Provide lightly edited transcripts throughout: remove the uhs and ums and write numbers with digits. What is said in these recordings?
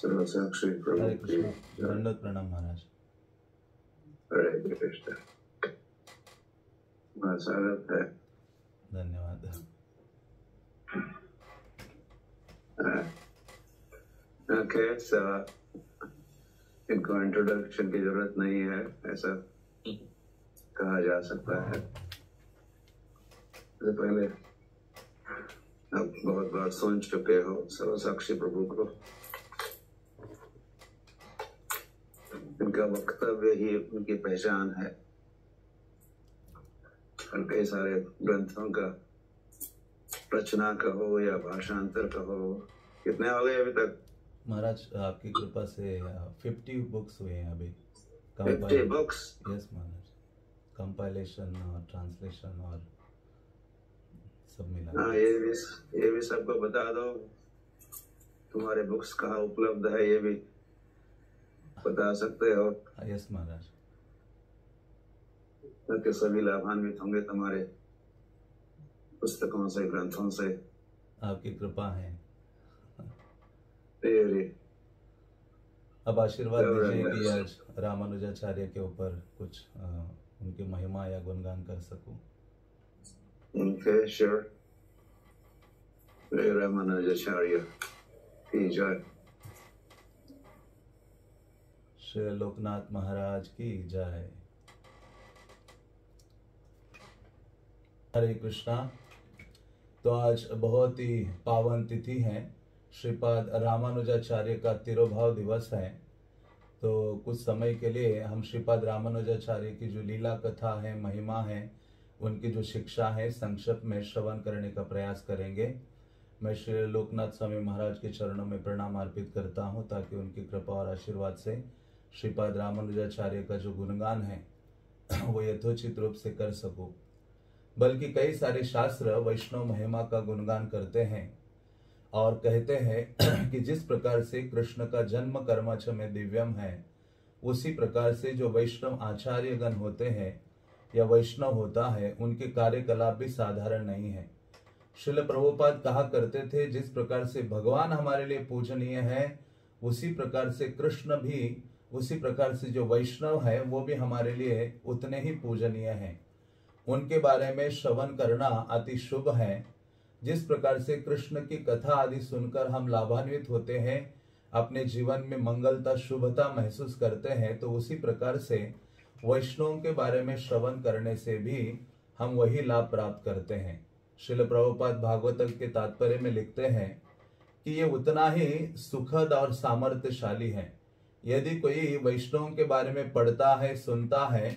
सर्वसाक्षी प्रभु हरे की कृष्णा। दंडवत प्रणाम महाराज। हरे कृष्णा। स्वागत है। धन्यवाद। ओके, सो इनको इंट्रोडक्शन की जरूरत नहीं है, ऐसा कहा जा सकता है। इससे पहले आप बहुत बार सुन चुके हो सर्वसाक्षी प्रभु को। इनका वक्तव्य ही उनकी पहचान है और कई सारे ग्रंथों का रचना कहो या भाषांतर कहो। कितने हो गए अभी तक महाराज आपकी कृपा से 50 बुक्स हुए हैं अभी। 50 बुक्स? यस महाराज, कंपाइलेशन और ट्रांसलेशन और सब मिला। हाँ, ये भी सबको बता दो। तुम्हारे बुक्स कहाँ उपलब्ध है ये भी बता सकते हो। यस महाराज। ताकि सभी लाभान्वित होंगे तुम्हारे पुस्तकों से, ग्रंथों से। आपकी कृपा है। अब आशीर्वाद दीजिए कि आज रामानुजाचार्य के ऊपर कुछ उनकी महिमा या गुणगान कर सकूं। Okay, sure. रामानुजाचार्य की जय। श्री लोकनाथ महाराज की जय। हरे कृष्णा। तो आज बहुत ही पावन तिथि है, श्रीपाद रामानुजाचार्य का तिरोभाव दिवस है। तो कुछ समय के लिए हम श्रीपाद रामानुजाचार्य की जो लीला कथा है, महिमा है, उनकी जो शिक्षा है, संक्षिप्त में श्रवण करने का प्रयास करेंगे। मैं श्री लोकनाथ स्वामी महाराज के चरणों में प्रणाम अर्पित करता हूं ताकि उनकी कृपा और आशीर्वाद से श्रीपाद रामानुजाचार्य का जो गुणगान है वो यथोचित रूप से कर सकूं। बल्कि कई सारे शास्त्र वैष्णव महिमा का गुणगान करते हैं और कहते हैं कि जिस प्रकार से कृष्ण का जन्म कर्मच में दिव्यम है, उसी प्रकार से जो वैष्णव आचार्यगण होते हैं या वैष्णव होता है, उनके कार्यकलाप भी साधारण नहीं है। श्रील प्रभुपाद कहा करते थे, जिस प्रकार से भगवान हमारे लिए पूजनीय है, उसी प्रकार से कृष्ण भी, उसी प्रकार से जो वैष्णव है वो भी हमारे लिए उतने ही पूजनीय हैं। उनके बारे में श्रवण करना अति शुभ है। जिस प्रकार से कृष्ण की कथा आदि सुनकर हम लाभान्वित होते हैं, अपने जीवन में मंगलता, शुभता महसूस करते हैं, तो उसी प्रकार से वैष्णवों के बारे में श्रवण करने से भी हम वही लाभ प्राप्त करते हैं। श्रील प्रभुपाद भागवत के तात्पर्य में लिखते हैं कि ये उतना ही सुखद और सामर्थ्यशाली है। यदि कोई वैष्णवों के बारे में पढ़ता है, सुनता है,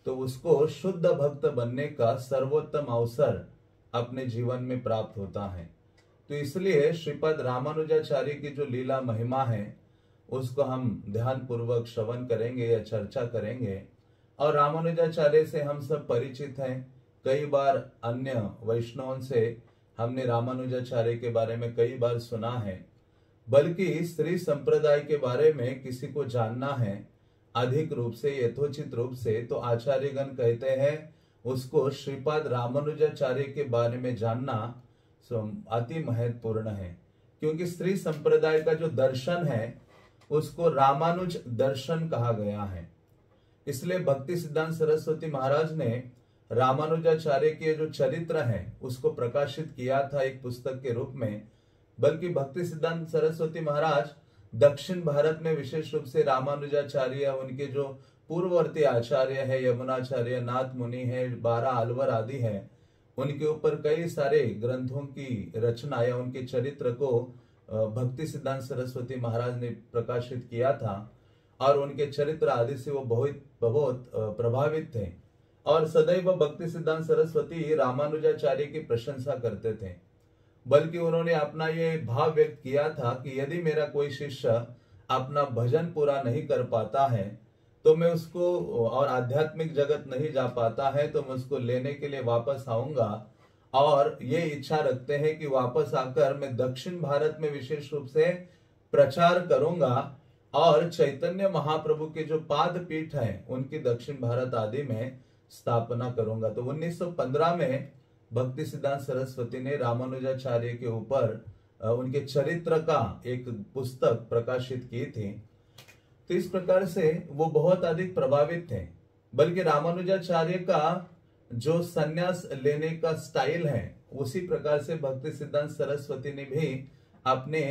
तो उसको शुद्ध भक्त बनने का सर्वोत्तम अवसर अपने जीवन में प्राप्त होता है। तो इसलिए श्रीपद रामानुजाचार्य की जो लीला महिमा है, उसको हम ध्यान पूर्वक श्रवण करेंगे या चर्चा करेंगे। और रामानुजाचार्य से हम सब परिचित हैं। कई बार अन्य वैष्णवों से हमने रामानुजाचार्य के बारे में कई बार सुना है। बल्कि स्त्री संप्रदाय के बारे में किसी को जानना है अधिक रूप से, यथोचित रूप से, तो आचार्यगण कहते हैं उसको श्रीपाद रामानुजाचार्य के बारे में जानना अति महत्वपूर्ण है। क्योंकि स्त्री संप्रदाय का जो दर्शन है उसको रामानुज दर्शन कहा गया है। इसलिए भक्ति सिद्धांत सरस्वती महाराज ने रामानुजाचार्य के जो चरित्र है उसको प्रकाशित किया था एक पुस्तक के रूप में। बल्कि भक्ति सिद्धांत सरस्वती महाराज दक्षिण भारत में विशेष रूप से रामानुजाचार्य, उनके जो पूर्ववर्ती आचार्य है, यमुनाचार्य, नाथ मुनि है, 12 अलवर आदि है, उनके ऊपर कई सारे ग्रंथों की रचना या उनके चरित्र को भक्ति सिद्धांत सरस्वती महाराज ने प्रकाशित किया था। और उनके चरित्र आदि से वो बहुत प्रभावित थे और सदैव भक्ति सिद्धांत सरस्वती रामानुजाचार्य की प्रशंसा करते थे। बल्कि उन्होंने अपना ये भाव व्यक्त किया था कि यदि मेरा कोई शिष्य अपना भजन पूरा नहीं कर पाता है तो मैं उसको, और आध्यात्मिक जगत नहीं जा पाता है तो मैं उसको लेने के लिए वापस आऊंगा। और ये इच्छा रखते हैं कि वापस आकर मैं दक्षिण भारत में विशेष रूप से प्रचार करूंगा और चैतन्य महाप्रभु के जो पाद पीठ है उनकी दक्षिण भारत आदि में स्थापना करूंगा। तो 1915 में भक्ति सिद्धांत सरस्वती ने रामानुजाचार्य के ऊपर उनके चरित्र का एक पुस्तक प्रकाशित की थी। तो इस प्रकार से वो बहुत अधिक प्रभावित थे। बल्कि रामानुजाचार्य का जो संन्यास लेने का स्टाइल है उसी प्रकार से भक्ति सिद्धांत सरस्वती ने भी अपने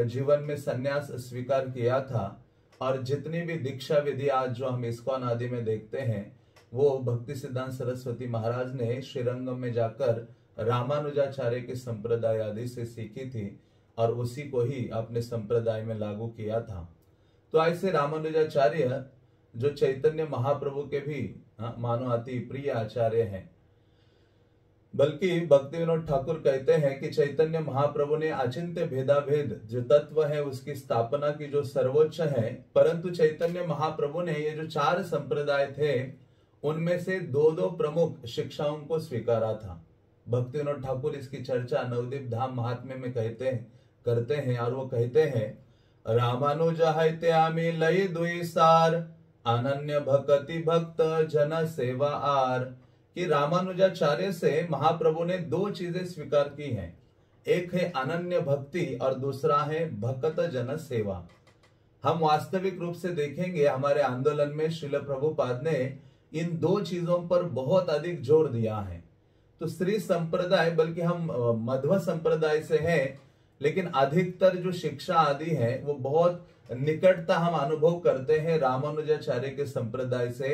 जीवन में संन्यास स्वीकार किया था। और जितनी भी दीक्षा विधि आज जो हम इस्कॉन आदि में देखते हैं वो भक्ति सिद्धांत सरस्वती महाराज ने श्रीरंगम में जाकर रामानुजाचार्य के संप्रदाय आदि से सीखी थी और उसी को ही अपने संप्रदाय में लागू किया था। तो ऐसे रामानुजाचार्य जो चैतन्य महाप्रभु के भी मानो अति प्रिय आचार्य हैं। बल्कि भक्ति विनोद ठाकुर कहते हैं कि चैतन्य महाप्रभु ने अचिंत्य भेदाभेद जो तत्व है उसकी स्थापना की जो सर्वोच्च है, परंतु चैतन्य महाप्रभु ने ये जो 4 संप्रदाय थे उनमें से 2 प्रमुख शिक्षाओं को स्वीकारा था। भक्ति विनोद ठाकुर इसकी चर्चा नवदीप धाम महात्म्य में करते हैं और वो कहते हैं रामानुज हैत्यामी लय दुई सार अनन्य भक्ति भक्त जन सेवा आर, कि रामानुजाचार्य से महाप्रभु ने 2 चीजें स्वीकार की हैं। एक है अनन्य भक्ति और दूसरा है भक्त जन सेवा। हम वास्तविक रूप से देखेंगे हमारे आंदोलन में श्रील प्रभुपाद ने इन 2 चीजों पर बहुत अधिक जोर दिया है। तो श्री संप्रदाय, बल्कि हम मध्व संप्रदाय से हैं, लेकिन अधिकतर जो शिक्षा आदि है वो बहुत निकटता हम अनुभव करते हैं रामानुजाचार्य के संप्रदाय से,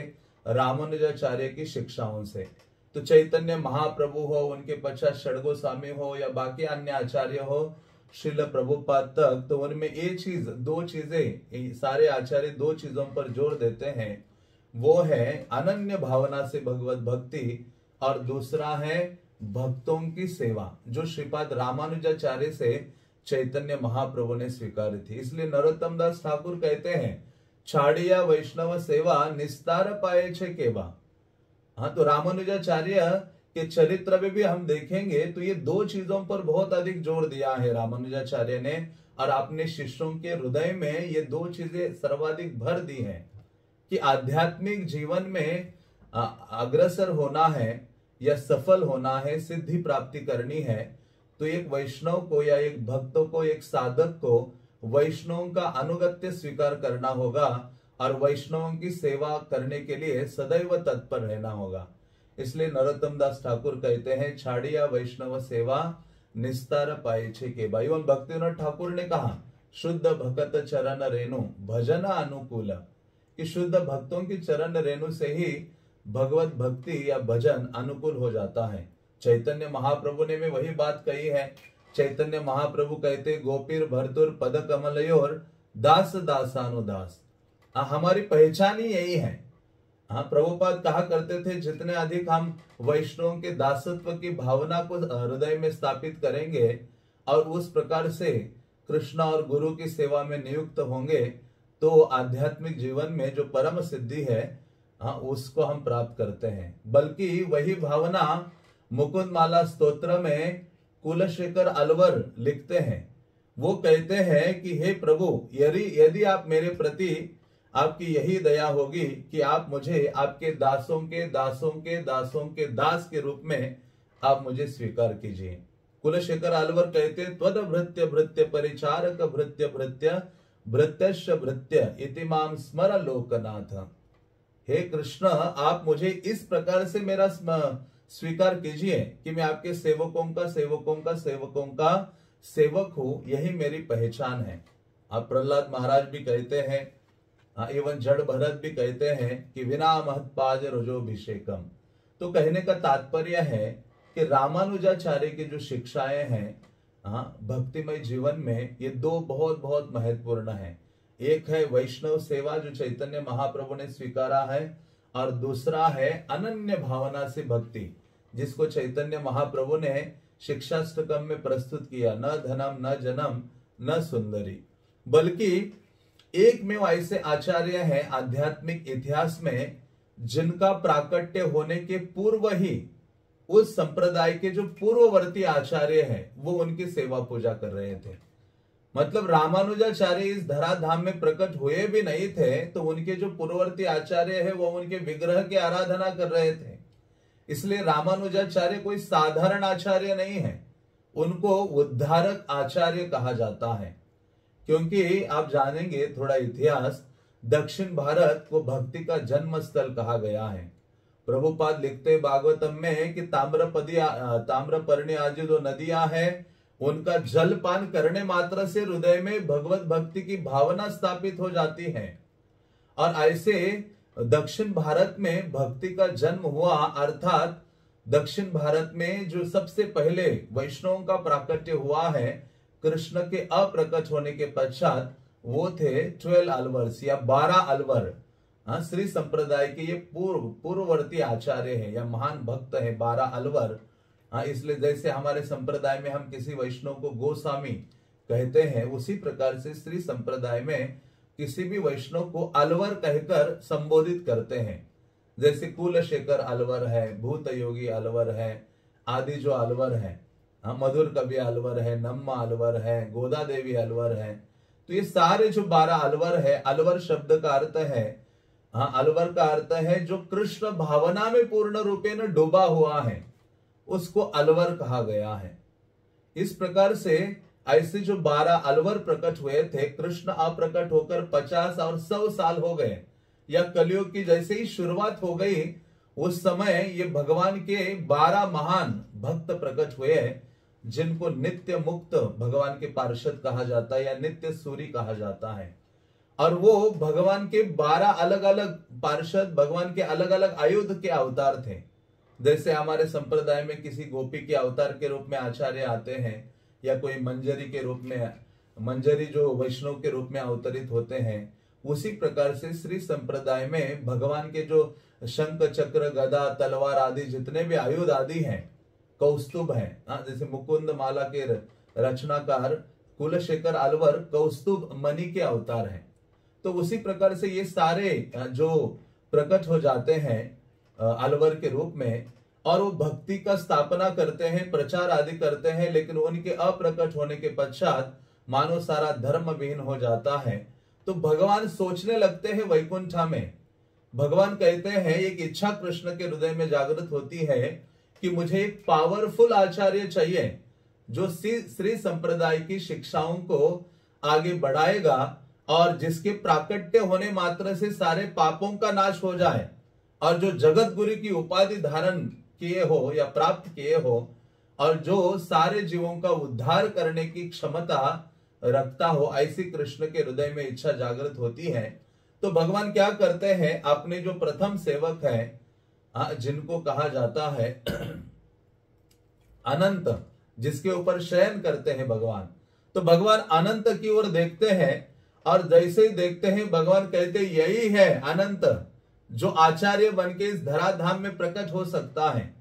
रामानुजाचार्य की शिक्षाओं से। तो चैतन्य महाप्रभु हो, उनके पश्चात षडगोस्वामी हो या बाकी अन्य आचार्य हो, श्रील प्रभुपाद तक, तो उनमें ये चीज 2 चीजें, सारे आचार्य 2 चीजों पर जोर देते हैं। वो है अनन्य भावना से भगवत भक्ति और दूसरा है भक्तों की सेवा, जो श्रीपाद रामानुजाचार्य से चैतन्य महाप्रभु ने स्वीकारी थी। इसलिए नरोत्तम दास ठाकुर कहते हैं छाड़िया वैष्णव सेवा निस्तार पाए छे केवा। हाँ, तो रामानुजाचार्य के चरित्र में भी हम देखेंगे तो ये 2 चीजों पर बहुत अधिक जोर दिया है रामानुजाचार्य ने और अपने शिष्यों के हृदय में ये 2 चीजें सर्वाधिक भर दी है कि आध्यात्मिक जीवन में अग्रसर होना है या सफल होना है, सिद्धि प्राप्ति करनी है, तो एक वैष्णव को या एक भक्त को, एक साधक को वैष्णवों का अनुगत्य स्वीकार करना होगा और वैष्णवों की सेवा करने के लिए सदैव तत्पर रहना होगा। इसलिए नरोत्तम दास ठाकुर कहते हैं छाड़िया वैष्णव सेवा निस्तार पाए छे के भाई। भक्ति विनोद ठाकुर ने कहा शुद्ध भक्त चरण रेणु भजन अनुकूल, कि शुद्ध भक्तों की चरण रेणु से ही भगवत भक्ति या भजन अनुकूल हो जाता है। चैतन्य महाप्रभु ने भी वही बात कही है। चैतन्य महाप्रभु कहते गोपीर भरतुर पद कमलयोर दास दासानुदास। हमारी पहचान ही यही है। हाँ, प्रभुपाद कहा करते थे जितने अधिक हम वैष्णवों के दासत्व की भावना को हृदय में स्थापित करेंगे और उस प्रकार से कृष्ण और गुरु की सेवा में नियुक्त होंगे तो आध्यात्मिक जीवन में जो परम सिद्धि है उसको हम प्राप्त करते हैं। बल्कि वही भावना मुकुंद माला स्तोत्र में कुलशेखर अलवर लिखते हैं। वो कहते हैं कि हे प्रभु, यदि आप मेरे प्रति आपकी यही दया होगी कि आप मुझे आपके दासों के दासों के दासों के दास के रूप में आप मुझे स्वीकार कीजिए। कुलशेखर अलवर कहते त्वद भृत्य भृत्य परिचारक भृत्य भृत्य भृत्यश्च भृत्य इति माम स्मर लोकनाथ। हे कृष्ण, आप मुझे इस प्रकार से मेरा स्वीकार कीजिए कि मैं आपके सेवकों का सेवकों का सेवकों का सेवक हूं, यही मेरी पहचान है। आप प्रहलाद महाराज भी कहते हैं, एवं जड़ भरत भी कहते हैं कि विना महत्पाज रुजोभिषेकम। तो कहने का तात्पर्य है कि रामानुजाचार्य की जो शिक्षाएं हैं भक्तिमय जीवन में, ये 2 बहुत बहुत महत्वपूर्ण है। एक है वैष्णव सेवा जो चैतन्य महाप्रभु ने स्वीकारा है और दूसरा है अनन्य भावना से भक्ति, जिसको चैतन्य महाप्रभु ने शिक्षाष्टकम में प्रस्तुत किया। न धनम न जनम न सुंदरी। बल्कि एक में ऐसे आचार्य हैं आध्यात्मिक इतिहास में जिनका प्राकट्य होने के पूर्व ही उस संप्रदाय के जो पूर्ववर्ती आचार्य हैं वो उनकी सेवा पूजा कर रहे थे। मतलब रामानुजाचार्य इस धराधाम में प्रकट हुए भी नहीं थे तो उनके जो पूर्ववर्ती आचार्य है वो उनके विग्रह की आराधना कर रहे थे। इसलिए रामानुजाचार्य कोई साधारण आचार्य नहीं है। उनको उद्धारक आचार्य कहा जाता है। क्योंकि आप जानेंगे थोड़ा इतिहास, दक्षिण भारत को भक्ति का जन्म स्थल कहा गया है। प्रभुपाद लिखते भागवतम में कि ताम्रपर्णी आदि जो नदियां हैं, उनका जलपान करने मात्र से हृदय में भगवत भक्ति की भावना स्थापित हो जाती है। और ऐसे दक्षिण भारत में भक्ति का जन्म हुआ, अर्थात दक्षिण भारत में जो सबसे पहले वैष्णवों का प्राकट्य हुआ है कृष्ण के अप्रकट होने के पश्चात, वो थे 12 अलवर्स या 12 अलवर। श्री संप्रदाय के ये पूर्ववर्ती आचार्य है या महान भक्त है 12 अलवर। इसलिए जैसे हमारे संप्रदाय में हम किसी वैष्णव को गोस्वामी कहते हैं, उसी प्रकार से श्री संप्रदाय में किसी भी वैष्णव को अलवर कहकर संबोधित करते हैं। जैसे कुलशेखर अलवर है, भूत योगी अलवर है, आदि जो अलवर है, मधुर कवि अलवर है, नम्मा अलवर है, गोदा देवी अलवर है। तो ये सारे जो 12 अलवर है, अलवर शब्द का अर्थ है, अलवर का अर्थ है जो कृष्ण भावना में पूर्ण रूपे न डूबा हुआ है, उसको अलवर कहा गया है। इस प्रकार से ऐसे जो 12 अलवर प्रकट हुए थे, कृष्ण अप्रकट होकर 50 और 100 साल हो गए, या कलयुग की जैसे ही शुरुआत हो गई, उस समय ये भगवान के 12 महान भक्त प्रकट हुए, जिनको नित्य मुक्त भगवान के पार्षद कहा जाता है या नित्य सूरी कहा जाता है। और वो भगवान के 12 अलग अलग पार्षद, भगवान के अलग अलग आयुध के अवतार थे। जैसे हमारे संप्रदाय में किसी गोपी के अवतार के रूप में आचार्य आते हैं, या कोई मंजरी के रूप में, मंजरी जो वैष्णव के रूप में अवतरित होते हैं, उसी प्रकार से श्री संप्रदाय में भगवान के जो शंख चक्र गदा तलवार आदि जितने भी आयुध आदि हैं, कौस्तुभ हैं, जैसे मुकुंद माला के रचनाकार कुलशेखर अलवर कौस्तुभ मणि के अवतार हैं। तो उसी प्रकार से ये सारे जो प्रकट हो जाते हैं अलवर के रूप में, और वो भक्ति का स्थापना करते हैं, प्रचार आदि करते हैं, लेकिन उनके अप्रकट होने के पश्चात मानो सारा धर्म विहीन हो जाता है। तो भगवान सोचने लगते हैं वैकुंठा में, भगवान कहते हैं, एक इच्छा कृष्ण के हृदय में जागृत होती है कि मुझे एक पावरफुल आचार्य चाहिए जो श्री संप्रदाय की शिक्षाओं को आगे बढ़ाएगा और जिसके प्राकट्य होने मात्र से सारे पापों का नाश हो जाए, और जो जगत गुरु की उपाधि धारण किए हो या प्राप्त किए हो, और जो सारे जीवों का उद्धार करने की क्षमता रखता हो, ऐसी कृष्ण के हृदय में इच्छा जागृत होती है। तो भगवान क्या करते हैं, अपने जो प्रथम सेवक है, जिनको कहा जाता है अनंत, जिसके ऊपर शयन करते हैं भगवान, तो भगवान अनंत की ओर देखते हैं, और जैसे ही देखते हैं भगवान कहते हैं, यही है अनंत जो आचार्य बन के इस धराधाम में प्रकट हो सकता है।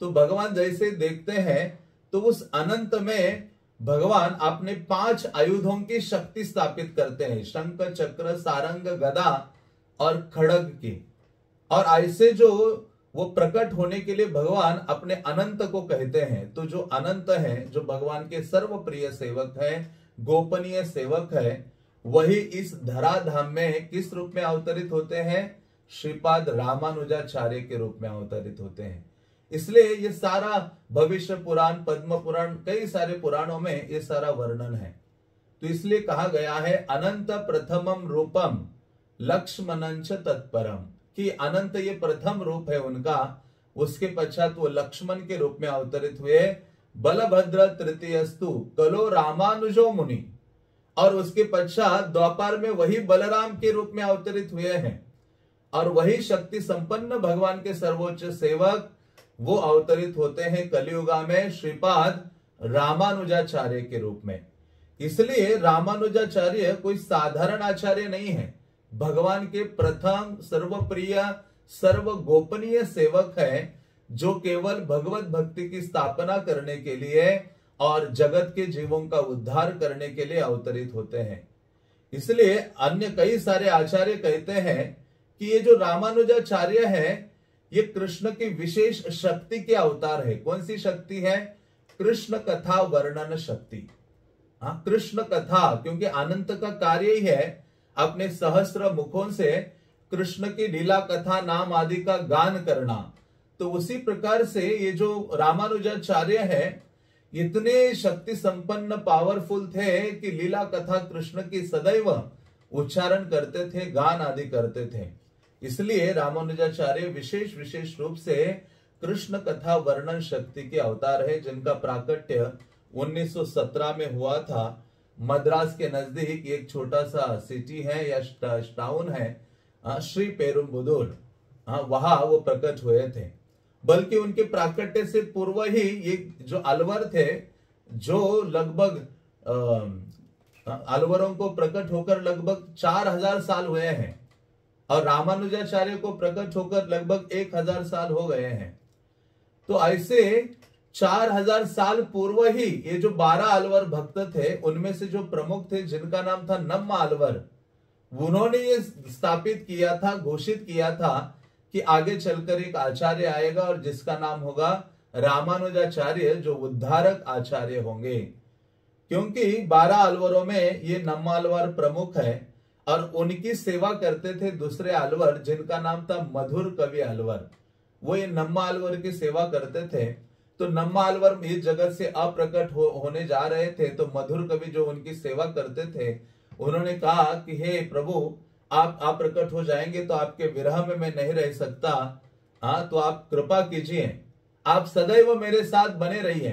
तो भगवान जैसे देखते हैं तो उस अनंत में भगवान अपने 5 आयुधों की शक्ति स्थापित करते हैं, शंख चक्र सारंग गदा और खड़ग की। और ऐसे जो वो प्रकट होने के लिए भगवान अपने अनंत को कहते हैं। तो जो अनंत है, जो भगवान के सर्वप्रिय सेवक है, गोपनीय सेवक है, वही इस धराधाम में किस रूप में अवतरित होते हैं, श्रीपाद रामानुजाचार्य के रूप में अवतरित होते हैं। इसलिए ये सारा भविष्य पुराण, पद्म पुराण, कई सारे पुराणों में ये सारा वर्णन है। तो इसलिए कहा गया है अनंत प्रथमम रूपम लक्ष्मणंच तत्परम, कि अनंत ये प्रथम रूप है उनका, उसके पश्चात वो लक्ष्मण के रूप में अवतरित हुए। बलभद्र तृतीयस्तु कलो रामानुजो मुनि, और उसके पश्चात द्वापर में वही बलराम के रूप में अवतरित हुए हैं, और वही शक्ति संपन्न भगवान के सर्वोच्च सेवक वो अवतरित होते हैं कलियुगा में श्रीपाद रामानुजाचार्य के रूप में। इसलिए रामानुजाचार्य कोई साधारण आचार्य नहीं है, भगवान के प्रथम सर्वप्रिय सर्व गोपनीय सेवक है, जो केवल भगवत भक्ति की स्थापना करने के लिए और जगत के जीवों का उद्धार करने के लिए अवतरित होते हैं। इसलिए अन्य कई सारे आचार्य कहते हैं कि ये जो रामानुजाचार्य है, ये कृष्ण की विशेष शक्ति के अवतार है। कौन सी शक्ति है? कृष्ण कथा वर्णन शक्ति। हाँ, कृष्ण कथा, क्योंकि अनंत का कार्य ही है अपने सहस्त्र मुखों से कृष्ण की लीला कथा नाम आदि का गान करना। तो उसी प्रकार से ये जो रामानुजाचार्य है, इतने शक्ति संपन्न पावरफुल थे कि लीला कथा कृष्ण की सदैव उच्चारण करते थे, गान आदि करते थे। इसलिए रामानुजाचार्य विशेष विशेष रूप से कृष्ण कथा वर्णन शक्ति के अवतार है, जिनका प्राकट्य 1917 में हुआ था। मद्रास के नजदीक एक छोटा सा सिटी है या टाउन है, श्री पेरुम्बुदूर, वहां वो प्रकट हुए थे। बल्कि उनके प्राकट्य से पूर्व ही ये जो अलवर थे, जो लगभग अलवरों को प्रकट होकर लगभग 4000 साल हुए हैं और रामानुजाचार्य को प्रकट होकर लगभग 1000 साल हो गए हैं। तो ऐसे 4000 साल पूर्व ही ये जो 12 अलवर भक्त थे, उनमें से जो प्रमुख थे जिनका नाम था नम्मा अलवर, उन्होंने ये स्थापित किया था, घोषित किया था कि आगे चलकर एक आचार्य आएगा और जिसका नाम होगा रामानुजाचार्य, जो उद्धारक आचार्य होंगे। क्योंकि 12 अलवरों में ये नम्मा अलवर प्रमुख है और उनकी सेवा करते थे दूसरे अलवर जिनका नाम था मधुर कवि अलवर। वो ये नम्मा अलवर की सेवा करते थे। तो नम्मा अलवर इस जगत से अप्रकट होने जा रहे थे, तो मधुर कवि जो उनकी सेवा करते थे, उन्होंने कहा कि हे प्रभु, आप अप्रकट हो जाएंगे तो आपके विरह में मैं नहीं रह सकता, तो आप कृपा कीजिए, आप सदैव मेरे साथ बने रहिए।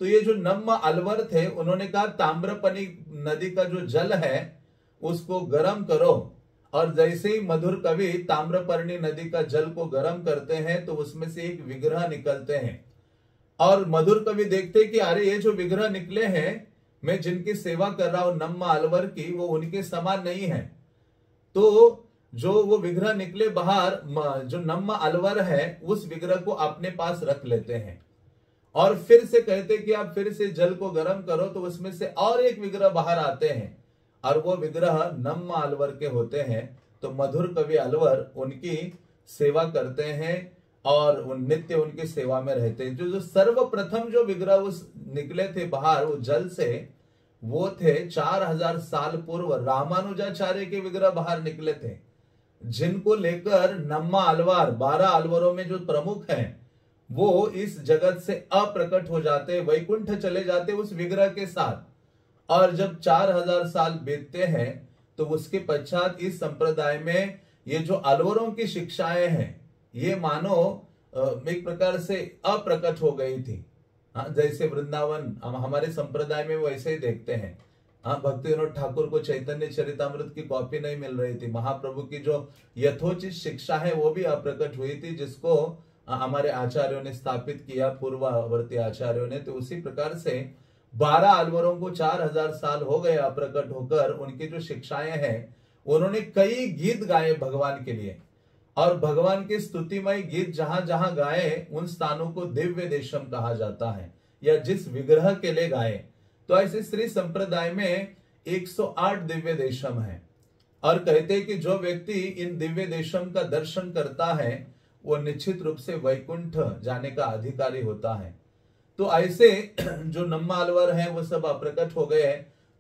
तो ये जो नम्मा अलवर थे, उन्होंने कहा ताम्रपनी नदी का जो जल है उसको गर्म करो, और जैसे ही मधुर कवि ताम्रपर्णी नदी का जल को गर्म करते हैं तो उसमें से एक विग्रह निकलते हैं। और मधुर कवि देखते कि अरे ये जो विग्रह निकले हैं, मैं जिनकी सेवा कर रहा हूं नम्मा अलवर की, वो उनके समान नहीं है। तो जो वो विग्रह निकले बाहर, जो नम्मा अलवर है उस विग्रह को अपने पास रख लेते हैं और फिर से कहते कि आप फिर से जल को गर्म करो, तो उसमें से और एक विग्रह बाहर आते हैं और वो विग्रह नम्मा अलवर के होते हैं। तो मधुर कवि अलवर उनकी सेवा करते हैं और नित्य उनकी सेवा में रहते हैं। जो सर्वप्रथम जो विग्रह उस निकले थे बाहर वो जल से, वो थे 4000 साल पूर्व रामानुजाचार्य के विग्रह बाहर निकले थे, जिनको लेकर नम्मा अलवर 12 अलवरों में जो प्रमुख हैं वो इस जगत से अप्रकट हो जाते, वैकुंठ चले जाते उस विग्रह के साथ। और जब 4000 साल बीतते हैं तो उसके पश्चात इस संप्रदाय में ये जो अलवरों की शिक्षाएं हैं, ये मानो एक प्रकार से अप्रकट हो गई थी। जैसे वृंदावन हमारे संप्रदाय में वैसे ही देखते हैं। भक्ति विनोद ठाकुर को चैतन्य चरितामृत की कॉपी नहीं मिल रही थी, महाप्रभु की जो यथोचित शिक्षा है वो भी अप्रकट हुई थी, जिसको हमारे आचार्यों ने स्थापित किया, पूर्ववर्ती आचार्यों ने। तो उसी प्रकार से 12 अलवरों को 4000 साल हो गए अप्रकट होकर। उनकी जो शिक्षाएं हैं, उन्होंने कई गीत गाए भगवान के लिए, और भगवान के स्तुतिमय गीत जहां जहां गाए उन स्थानों को दिव्य देशम कहा जाता है, या जिस विग्रह के लिए गाए। तो ऐसे श्री संप्रदाय में 108 दिव्य देशम है, और कहते हैं कि जो व्यक्ति इन दिव्य देशम का दर्शन करता है वो निश्चित रूप से वैकुंठ जाने का अधिकारी होता है। तो ऐसे जो नम्मा अलवर है वो सब अप्रकट हो गए।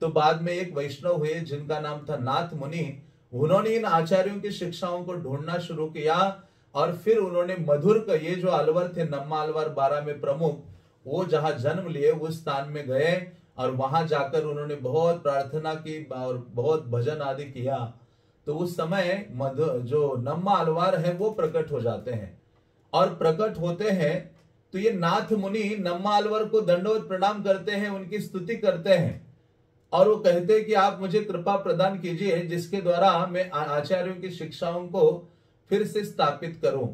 तो बाद में एक वैष्णव हुए जिनका नाम था नाथ मुनि। उन्होंने इन आचार्यों की शिक्षाओं को ढूंढना शुरू किया, और फिर उन्होंने मधुर का ये जो अलवर थे नम्मा अलवर 12 में प्रमुख, वो जहां जन्म लिए उस स्थान में गए और वहां जाकर उन्होंने बहुत प्रार्थना की और बहुत भजन आदि किया। तो उस समय जो नम्मा अलवर है वो प्रकट हो जाते हैं, और प्रकट होते हैं तो ये नाथ मुनि नम्मा अलवर को दंडवत प्रणाम करते हैं, उनकी स्तुति करते हैं, और वो कहते हैं कि आप मुझे कृपा प्रदान कीजिए जिसके द्वारा मैं आचार्यों की शिक्षाओं को फिर से स्थापित करूं।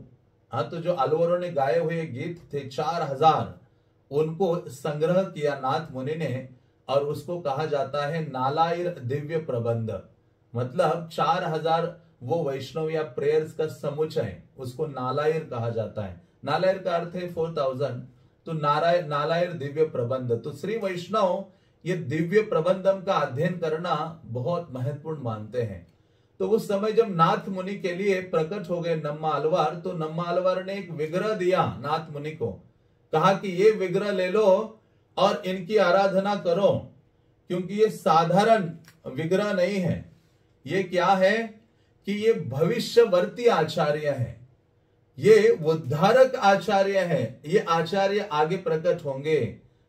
तो जो अलवरों ने गाए हुए गीत थे 4000, उनको संग्रह किया नाथ मुनि ने, और उसको कहा जाता है नालायर दिव्य प्रबंध। मतलब 4000 वो वैष्णव या प्रेयर्स का समुच्चय, उसको नालायर कहा जाता है। नालायर का अर्थ है 4000, तो नालायर दिव्य प्रबंध। तो श्री वैष्णव ये दिव्य प्रबंधम का अध्ययन करना बहुत महत्वपूर्ण मानते हैं। तो उस समय जब नाथ मुनि के लिए प्रकट हो गए नम्मा अलवर, तो नम्मा अलवर ने एक विग्रह दिया नाथ मुनि को, कहा कि ये विग्रह ले लो और इनकी आराधना करो, क्योंकि ये साधारण विग्रह नहीं है। ये क्या है कि ये भविष्यवर्ती आचार्य है, ये उद्धारक आचार्य है, ये आचार्य आगे प्रकट होंगे।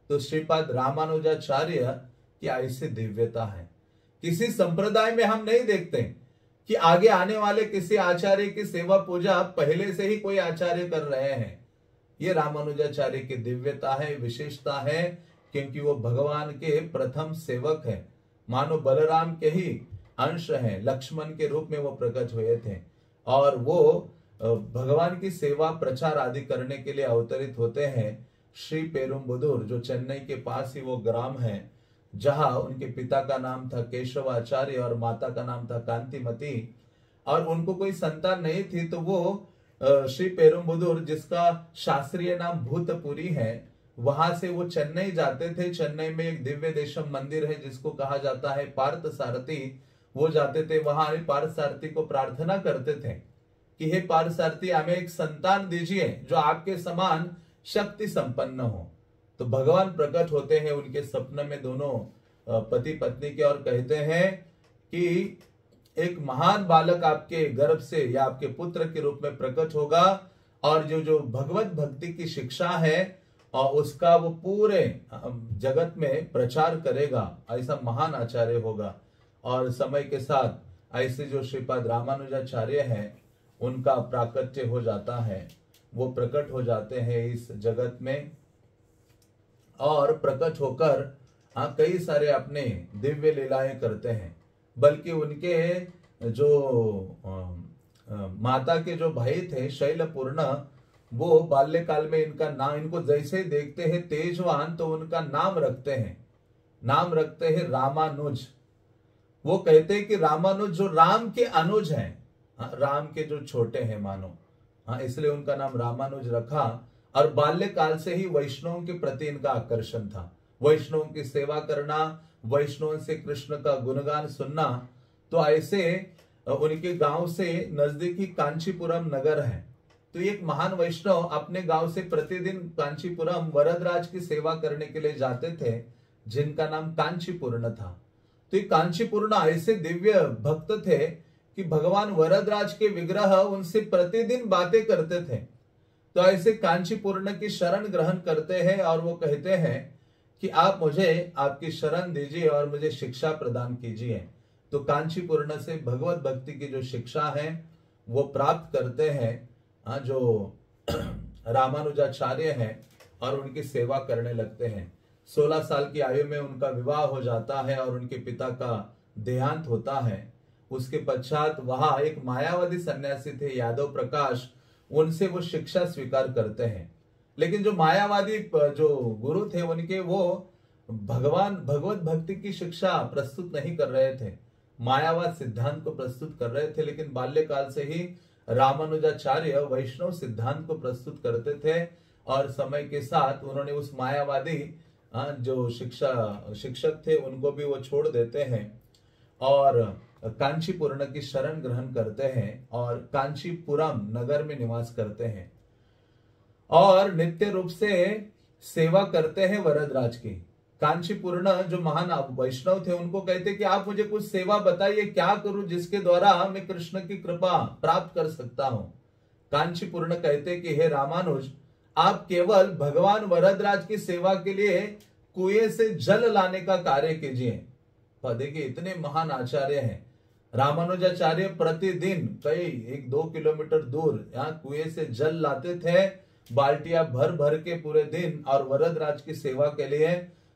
तो श्रीपाद रामानुजाचार्य की ऐसी दिव्यता है। किसी संप्रदाय में हम नहीं देखते कि आगे आने वाले किसी आचार्य की सेवा पूजा पहले से ही कोई आचार्य कर रहे हैं। ये रामानुजाचार्य की दिव्यता है, विशेषता है, क्योंकि वो भगवान के प्रथम सेवक है, मानो बलराम के ही अंश हैं, लक्ष्मण के रूप में वो प्रकट हुए थे और वो भगवान की सेवा प्रचार आदि करने के लिए अवतरित होते हैं। श्री पेरुम्बुदूर जो चेन्नई के पास ही वो ग्राम है, जहां उनके पिता का नाम था केशवाचार्य और माता का नाम था कांतिमती, और उनको कोई संतान नहीं थी, तो वो श्री पेरुम्बुदूर जिसका शास्त्रीय नाम भूतपुरी है, वहां से वो चेन्नई जाते थे। चेन्नई में एक दिव्य देशम मंदिर है जिसको कहा जाता है पार्थ सारथी, वो जाते थे वहां, पार्थ सारथी को प्रार्थना करते थे कि हे पार्थ सारथी, हमें एक संतान दीजिए जो आपके समान शक्ति संपन्न हो। तो भगवान प्रकट होते हैं उनके सपने में, दोनों पति पत्नी के, और कहते हैं कि एक महान बालक आपके गर्भ से या आपके पुत्र के रूप में प्रकट होगा, और जो भगवत भक्ति की शिक्षा है और उसका वो पूरे जगत में प्रचार करेगा, ऐसा महान आचार्य होगा। और समय के साथ ऐसे जो श्रीपाद रामानुजाचार्य हैं उनका प्राकट्य हो जाता है, वो प्रकट हो जाते हैं इस जगत में, और प्रकट होकर कई सारे अपने दिव्य लीलाएं करते हैं। बल्कि उनके जो माता के जो भाई थे शैलपूर्ण, वो बाल्यकाल में इनका नाम, इनको जैसे देखते हैं तेजवान, तो उनका नाम रखते हैं रामानुज। वो कहते हैं कि रामानुज जो राम के अनुज हैं, राम के जो छोटे हैं मानो, इसलिए उनका नाम रामानुज रखा। और बाल्यकाल से ही वैष्णवों के प्रति इनका आकर्षण था, वैष्णवों की सेवा करना, वैष्णवों से कृष्ण का गुणगान सुनना। तो ऐसे उनके गांव से नजदीक ही कांचीपुरम नगर है, तो एक महान वैष्णव अपने गांव से प्रतिदिन कांचीपुरम वरदराज की सेवा करने के लिए जाते थे, जिनका नाम कांचीपूर्ण था। तो ये कांचीपूर्ण ऐसे दिव्य भक्त थे कि भगवान वरदराज के विग्रह उनसे प्रतिदिन बातें करते थे। तो ऐसे कांचीपूर्ण की शरण ग्रहण करते हैं और वो कहते हैं कि आप मुझे आपकी शरण दीजिए और मुझे शिक्षा प्रदान कीजिए। तो कांचीपूर्ण से भगवत भक्ति की जो शिक्षा है वो प्राप्त करते हैं जो रामानुजाचार्य हैं, और उनकी सेवा करने लगते हैं। 16 साल की आयु में उनका विवाह हो जाता है और उनके पिता का देहांत होता है। उसके पश्चात वहां एक मायावादी सन्यासी थे यादव प्रकाश, उनसे वो शिक्षा स्वीकार करते हैं। लेकिन जो मायावादी जो गुरु थे उनके, वो भगवत भक्ति की शिक्षा प्रस्तुत नहीं कर रहे थे, मायावाद सिद्धांत को प्रस्तुत कर रहे थे। लेकिन बाल्यकाल से ही रामानुजाचार्य वैष्णव सिद्धांत को प्रस्तुत करते थे, और समय के साथ उन्होंने उस मायावादी जो शिक्षक थे उनको भी वो छोड़ देते हैं और कांचीपूर्ण की शरण ग्रहण करते हैं और कांचीपुरम नगर में निवास करते हैं और नित्य रूप से सेवा करते हैं वरदराज की। कांचीपूर्ण जो महान वैष्णव थे उनको कहते कि आप मुझे कुछ सेवा बताइए, क्या करूं जिसके द्वारा मैं कृष्ण की कृपा प्राप्त कर सकता हूं। कांचीपूर्ण कहते कि हे रामानुज, आप केवल भगवान वरदराज की सेवा के लिए कुएं से जल लाने का कार्य कीजिए। देखिए इतने महान आचार्य हैं रामानुजाचार्य, प्रतिदिन कई 1-2 किलोमीटर दूर यहाँ कुएं से जल लाते थे, बाल्टियां भर भर के पूरे दिन, और वरदराज की सेवा के लिए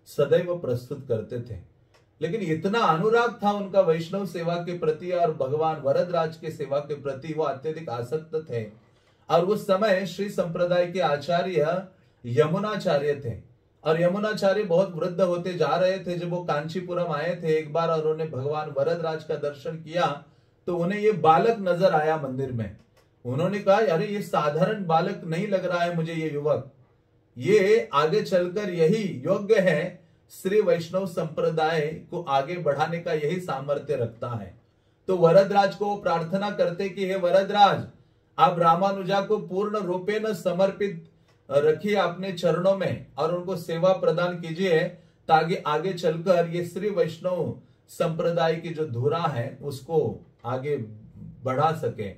सदैव प्रस्तुत करते थे। लेकिन इतना अनुराग था उनका वैष्णव सेवा के प्रति और भगवान वरदराज के सेवा के प्रति, वो अत्यधिक आसक्त थे। और उस समय श्री संप्रदाय के आचार्य यमुनाचार्य थे, और यमुनाचार्य बहुत वृद्ध होते जा रहे थे। जब वो कांचीपुरम आए थे एक बार और उन्होंने भगवान वरदराज का दर्शन किया, तो उन्हें ये बालक नजर आया मंदिर में। उन्होंने कहा अरे ये साधारण बालक नहीं लग रहा है मुझे, ये युवक, ये आगे चलकर यही योग्य है, श्री वैष्णव संप्रदाय को आगे बढ़ाने का यही सामर्थ्य रखता है। तो वरदराज को प्रार्थना करते कि हे वरदराज, आप रामानुजा को पूर्ण रूपेण समर्पित रखिए अपने चरणों में और उनको सेवा प्रदान कीजिए, ताकि आगे चलकर ये श्री वैष्णव संप्रदाय की जो धुरा है उसको आगे बढ़ा सके।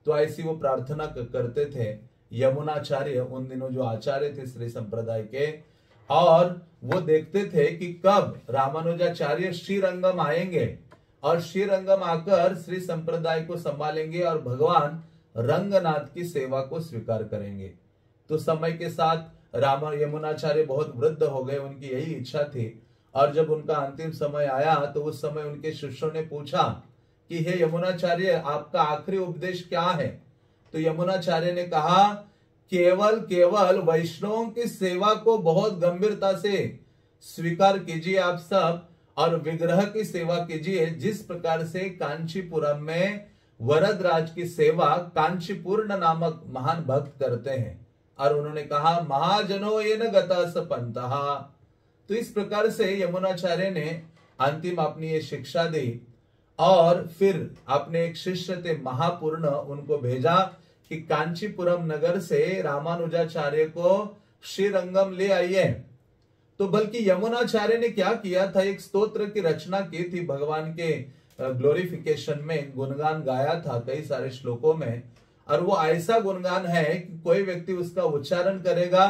तो ऐसी वो प्रार्थना करते थे यमुनाचार्य, उन दिनों जो आचार्य थे श्री संप्रदाय के। और वो देखते थे कि कब रामानुजाचार्य श्रीरंगम आएंगे और श्रीरंगम आकर श्री संप्रदाय को संभालेंगे और भगवान रंगनाथ की सेवा को स्वीकार करेंगे। तो समय के साथ यमुनाचार्य बहुत वृद्ध हो गए, उनकी यही इच्छा थी। और जब उनका अंतिम समय आया तो उस समय उनके शिष्यों ने पूछा कि हे यमुनाचार्य, आपका आखिरी उपदेश क्या है? तो यमुनाचार्य ने कहा, केवल वैष्णवों की सेवा को बहुत गंभीरता से स्वीकार कीजिए आप सब, और विग्रह की सेवा कीजिए जिस प्रकार से कांचीपुरम में वरदराज की सेवा कांचीपूर्ण नामक महान भक्त करते हैं। और उन्होंने कहा, महाजनो येन गता स पंतः। तो इस प्रकार से यमुनाचार्य ने अंतिम अपनी ये शिक्षा दी और फिर अपने एक शिष्य थे महापूर्ण, उनको भेजा कि कांचीपुरम नगर से रामानुजाचार्य को श्रीरंगम ले आइए। तो बल्कि यमुनाचार्य ने क्या किया था, एक स्तोत्र की रचना की थी, भगवान के ग्लोरिफिकेशन में गुणगान गाया था कई सारे श्लोकों में। और वो ऐसा गुणगान है कि कोई व्यक्ति उसका उच्चारण करेगा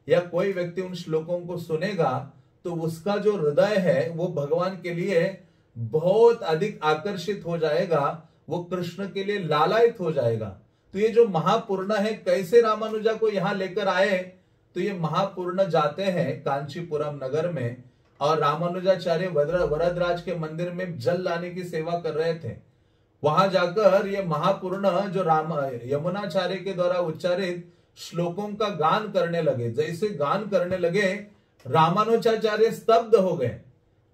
या कोई व्यक्ति उन श्लोकों को सुनेगा तो उसका जो हृदय है वो भगवान के लिए बहुत अधिक आकर्षित हो जाएगा, वो कृष्ण के लिए लालायित हो जाएगा। तो ये जो महापूर्ण है, कैसे रामानुजा को यहाँ लेकर आए? तो ये महापूर्ण जाते हैं कांचीपुरम नगर में और रामानुजाचार्य वरदराज के मंदिर में जल लाने की सेवा कर रहे थे। वहां जाकर ये महापूर्ण जो यमुनाचार्य के द्वारा उच्चारित श्लोकों का गान करने लगे। जैसे गान करने लगे, रामानुजाचार्य स्तब्ध हो गए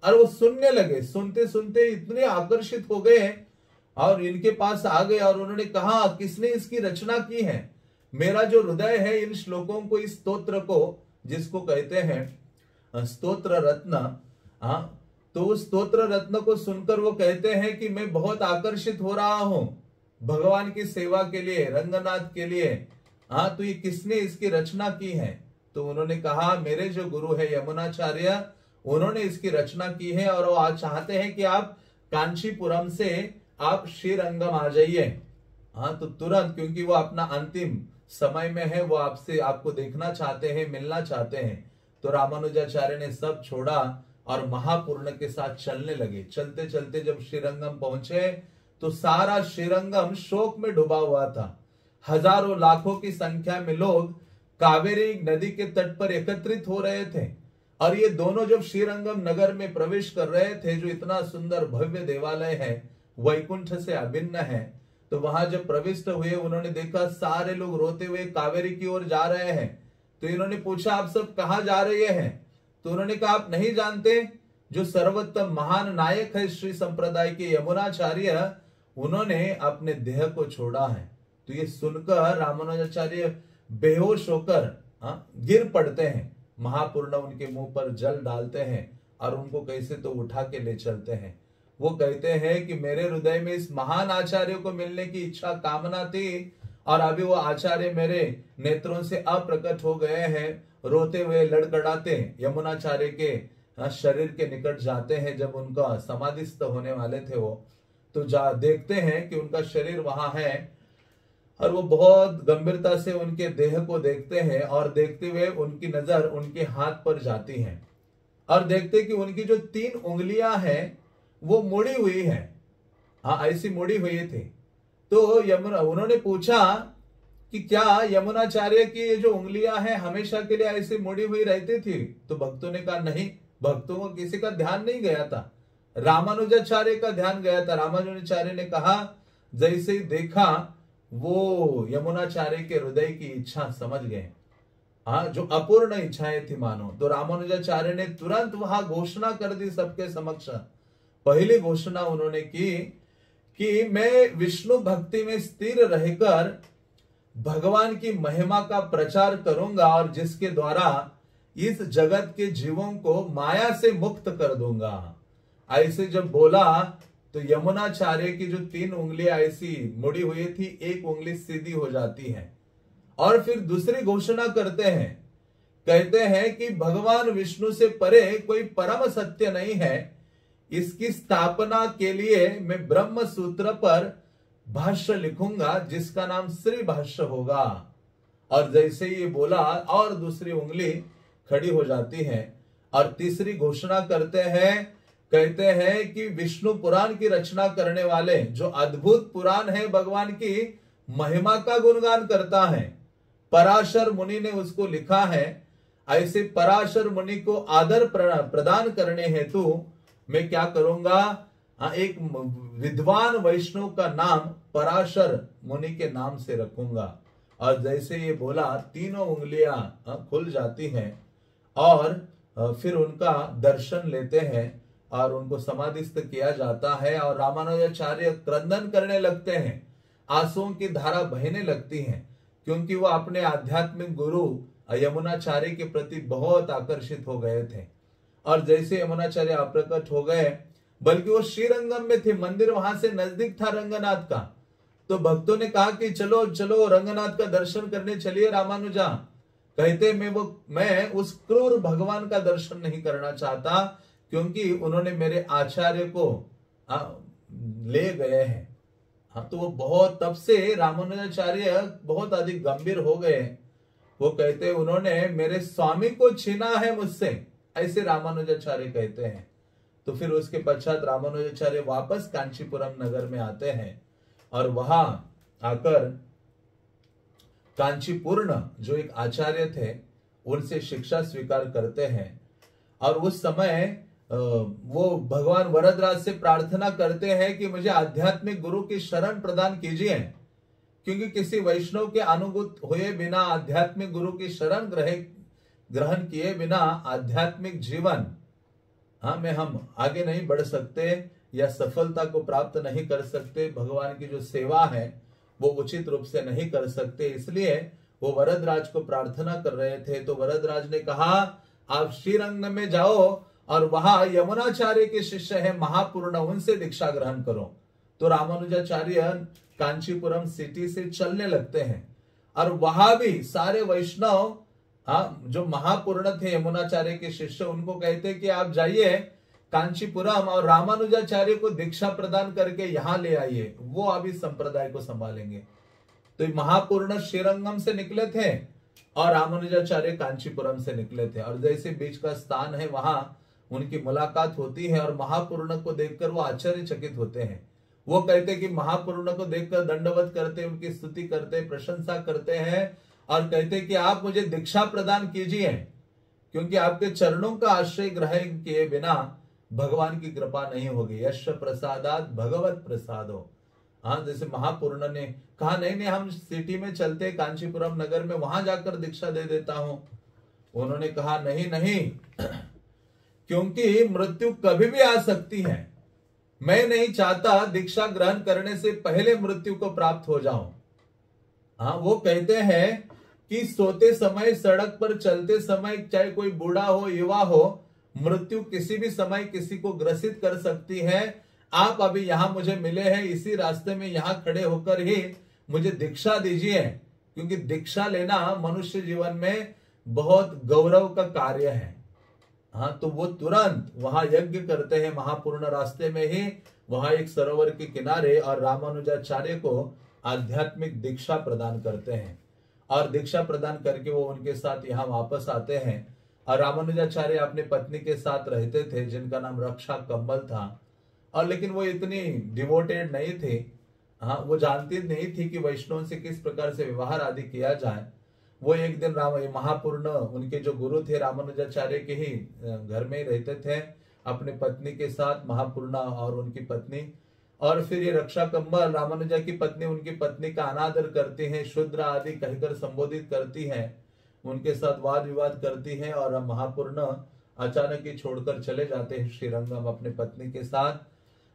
और वो सुनने लगे। सुनते सुनते इतने आकर्षित हो गए और इनके पास आ गए और उन्होंने कहा, किसने इसकी रचना की है? मेरा जो हृदय है इन श्लोकों को, इस स्तोत्र को, जिसको कहते हैं स्तोत्र रत्न, तो उस स्तोत्र रत्न को सुनकर वो कहते हैं कि मैं बहुत आकर्षित हो रहा हूं भगवान की सेवा के लिए, रंगनाथ के लिए। तो ये किसने इसकी रचना की है? तो उन्होंने कहा, मेरे जो गुरु है यमुनाचार्य, उन्होंने इसकी रचना की है और वो आज चाहते हैं कि आप कांचीपुरम से आप श्रीरंगम आ जाइए। तो तुरंत, क्योंकि वो अपना अंतिम समय में है, वो आपको देखना चाहते हैं, मिलना चाहते हैं। तो रामानुजाचार्य ने सब छोड़ा और महापूर्ण के साथ चलने लगे। चलते चलते जब श्रीरंगम पहुंचे तो सारा श्रीरंगम शोक में डूबा हुआ था। हजारों लाखों की संख्या में लोग कावेरी नदी के तट पर एकत्रित हो रहे थे और ये दोनों जब श्रीरंगम नगर में प्रवेश कर रहे थे, जो इतना सुंदर भव्य देवालय है, वैकुंठ से अभिन्न है, तो वहां जब प्रविष्ट हुए उन्होंने देखा सारे लोग रोते हुए कावेरी की ओर जा रहे हैं। तो इन्होंने पूछा, आप सब कहां जा रहे हैं? तो उन्होंने कहा, आप नहीं जानते, जो सर्वोत्तम महान नायक है श्री संप्रदाय के यमुनाचार्य, उन्होंने अपने देह को छोड़ा है। तो ये सुनकर रामानुजाचार्य बेहोश होकर गिर पड़ते हैं। महापूर्ण उनके मुंह पर जल डालते हैं और उनको कैसे तो उठा के ले चलते हैं। वो कहते हैं कि मेरे हृदय में इस महान आचार्य को मिलने की इच्छा कामना थी और अभी वो आचार्य मेरे नेत्रों से अप्रकट हो गए हैं। रोते हुए लड़खड़ाते यमुनाचार्य के शरीर के निकट जाते हैं। जब उनका समाधिस्थ होने वाले थे वो, तो देखते हैं कि उनका शरीर वहां है और वो बहुत गंभीरता से उनके देह को देखते हैं और देखते हुए उनकी नजर उनके हाथ पर जाती है और देखते कि उनकी जो 3 उंगलियां हैं वो मुड़ी हुई है। ऐसी मुड़ी हुई थी। तो उन्होंने पूछा कि क्या यमुनाचार्य की ये जो उंगलियां हैं हमेशा के लिए ऐसी मुड़ी हुई रहती थी? तो भक्तों ने कहा, नहीं, भक्तों को किसी का ध्यान नहीं गया था, रामानुजाचार्य का ध्यान गया था। रामानुजाचार्य ने कहा, जैसे ही देखा वो यमुनाचार्य के हृदय की इच्छा समझ गए, जो अपूर्ण इच्छाएं थी मानो। तो रामानुजाचार्य ने तुरंत वहां घोषणा कर दी सबके समक्ष। पहली घोषणा उन्होंने की कि मैं विष्णु भक्ति में स्थिर रहकर भगवान की महिमा का प्रचार करूंगा और जिसके द्वारा इस जगत के जीवों को माया से मुक्त कर दूंगा। ऐसे जब बोला तो यमुनाचार्य की जो 3 उंगलियां ऐसी मुड़ी हुई थी, एक उंगली सीधी हो जाती है। और फिर दूसरी घोषणा करते हैं, कहते हैं कि भगवान विष्णु से परे कोई परम सत्य नहीं है। इसकी स्थापना के लिए मैं ब्रह्म सूत्र पर भाष्य लिखूंगा जिसका नाम श्री भाष्य होगा। और जैसे ये बोला और दूसरी उंगली खड़ी हो जाती हैं और तीसरी घोषणा करते हैं, कहते हैं कि विष्णु पुराण की रचना करने वाले जो अद्भुत पुराण है भगवान की महिमा का गुणगान करता है, पराशर मुनि ने उसको लिखा है। ऐसे पराशर मुनि को आदर प्रदान करने हेतु मैं क्या करूंगा, एक विद्वान वैष्णव का नाम पराशर मुनि के नाम से रखूंगा। और जैसे ये बोला, तीनों उंगलियां खुल जाती हैं और फिर उनका दर्शन लेते हैं और उनको समाधिस्थ किया जाता है और रामानुजाचार्य क्रंदन करने लगते हैं, आंसुओं की धारा बहने लगती हैं, क्योंकि वो अपने आध्यात्मिक गुरु यमुनाचार्य के प्रति बहुत आकर्षित हो गए थे। और जैसे यमुनाचार्य अप्रकट हो गए, बल्कि वो श्रीरंगम में थे, मंदिर वहां से नजदीक था रंगनाथ का, तो भक्तों ने कहा कि चलो चलो रंगनाथ का दर्शन करने चलिए रामानुजा। कहते मैं उस क्रूर भगवान का दर्शन नहीं करना चाहता, क्योंकि उन्होंने मेरे आचार्य को ले गए हैं। हाँ, तो वो बहुत, तब से रामानुजाचार्य बहुत अधिक गंभीर हो गए। वो कहते उन्होंने मेरे स्वामी को छीना है मुझसे, ऐसे रामानुजाचार्य कहते हैं। तो फिर उसके पश्चात रामानुजाचार्य वापस कांचीपुरम नगर में आते हैं और वहां आकर कांचीपूर्ण जो एक आचार्य थे उनसे शिक्षा स्वीकार करते हैं। और उस समय वो भगवान वरदराज से प्रार्थना करते हैं कि मुझे आध्यात्मिक गुरु की शरण प्रदान कीजिए, क्योंकि किसी वैष्णव के अनुगत हुए बिना, आध्यात्मिक गुरु की शरण ग्रहण किए बिना आध्यात्मिक जीवन में हम आगे नहीं बढ़ सकते या सफलता को प्राप्त नहीं कर सकते, भगवान की जो सेवा है वो उचित रूप से नहीं कर सकते। इसलिए वो वरदराज को प्रार्थना कर रहे थे। तो वरदराज ने कहा, आप श्रीरंग में जाओ और वहां यमुनाचार्य के शिष्य है महापूर्ण, उनसे दीक्षा ग्रहण करो। तो रामानुजाचार्य कांचीपुरम सिटी से चलने लगते हैं और वहां भी सारे वैष्णव जो महापूर्ण थे यमुनाचार्य के शिष्य, उनको कहते कि आप जाइए कांचीपुरम और रामानुजाचार्य को दीक्षा प्रदान करके यहां ले आइए, वो अभी संप्रदाय को संभालेंगे। तो महापूर्ण श्रीरंगम से निकले थे और रामानुजाचार्य कांचीपुरम से निकले थे, और जैसे बीच का स्थान है वहां उनकी मुलाकात होती है और महापूर्ण को देखकर वो आश्चर्यचकित होते हैं। वो कहते कि महापूर्ण को देखकर दंडवत करते, उनकी स्तुति करते, प्रशंसा करते हैं और कहते कि आप मुझे दीक्षा प्रदान कीजिए, क्योंकि आपके चरणों का आश्रय ग्रहण किए बिना भगवान की कृपा नहीं होगी। यश प्रसादात भगवत प्रसादो। हाँ, जैसे महापूर्ण ने कहा नहीं हम सिटी में चलते, कांचीपुरम नगर में, वहां जाकर दीक्षा दे देता हूं। उन्होंने कहा नहीं, क्योंकि मृत्यु कभी भी आ सकती है, मैं नहीं चाहता दीक्षा ग्रहण करने से पहले मृत्यु को प्राप्त हो जाऊं। हाँ, वो कहते हैं कि सोते समय, सड़क पर चलते समय, चाहे कोई बूढ़ा हो युवा हो, मृत्यु किसी भी समय किसी को ग्रसित कर सकती है। आप अभी यहां मुझे मिले हैं, इसी रास्ते में यहां खड़े होकर ही मुझे दीक्षा दीजिए, क्योंकि दीक्षा लेना मनुष्य जीवन में बहुत गौरव का कार्य है। हाँ, तो वो तुरंत वहां यज्ञ करते हैं महापूर्ण रास्ते में ही, वहां एक सरोवर के किनारे, और रामानुजाचार्य को आध्यात्मिक दीक्षा प्रदान करते हैं। और दीक्षा प्रदान करके वो उनके साथ यहाँ वापस आते हैं। और रामानुजाचार्य अपनी पत्नी के साथ रहते थे, जिनका नाम रक्षा कम्बल था। और लेकिन वो इतनी डिवोटेड नहीं थी, हाँ, वो जानती नहीं थी कि वैष्णव से किस प्रकार से व्यवहार आदि किया जाए। वो एक दिन महापूर्ण, उनके जो गुरु थे रामानुजाचार्य के ही घर में ही रहते थे अपने पत्नी के साथ, महापूर्ण और उनकी पत्नी। और फिर ये रक्षा कम्बल रामानुजा की पत्नी उनकी पत्नी का अनादर करती है, शूद्र आदि कहकर संबोधित करती है, उनके साथ वाद विवाद करती है। और महापूर्ण अचानक ही छोड़कर चले जाते हैं श्रीरंगम अपने पत्नी के साथ।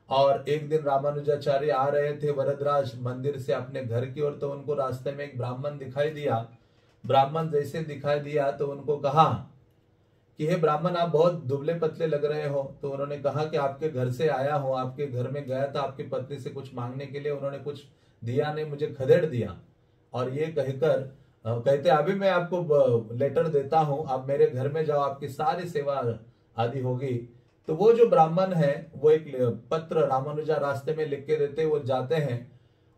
और एक दिन रामानुजाचार्य आ रहे थे वरदराज मंदिर से अपने घर की ओर, तो उनको रास्ते में एक ब्राह्मण दिखाई दिया। ब्राह्मण जैसे दिखाई दिया तो उनको कहा कि हे ब्राह्मण, आप बहुत दुबले पतले लग रहे हो। तो उन्होंने कहा कि आपके घर से आया हूं, आपके घर में गया था आपकी पत्नी से कुछ मांगने के लिए, उन्होंने कुछ दिया नहीं, मुझे खदेड़ दिया। और ये कहकर कहते अभी मैं आपको लेटर देता हूं, आप मेरे घर में जाओ, आपकी सारी सेवा आदि होगी। तो वो जो ब्राह्मण है वो एक पत्र रामानुजा रास्ते में लिख के देते, वो जाते हैं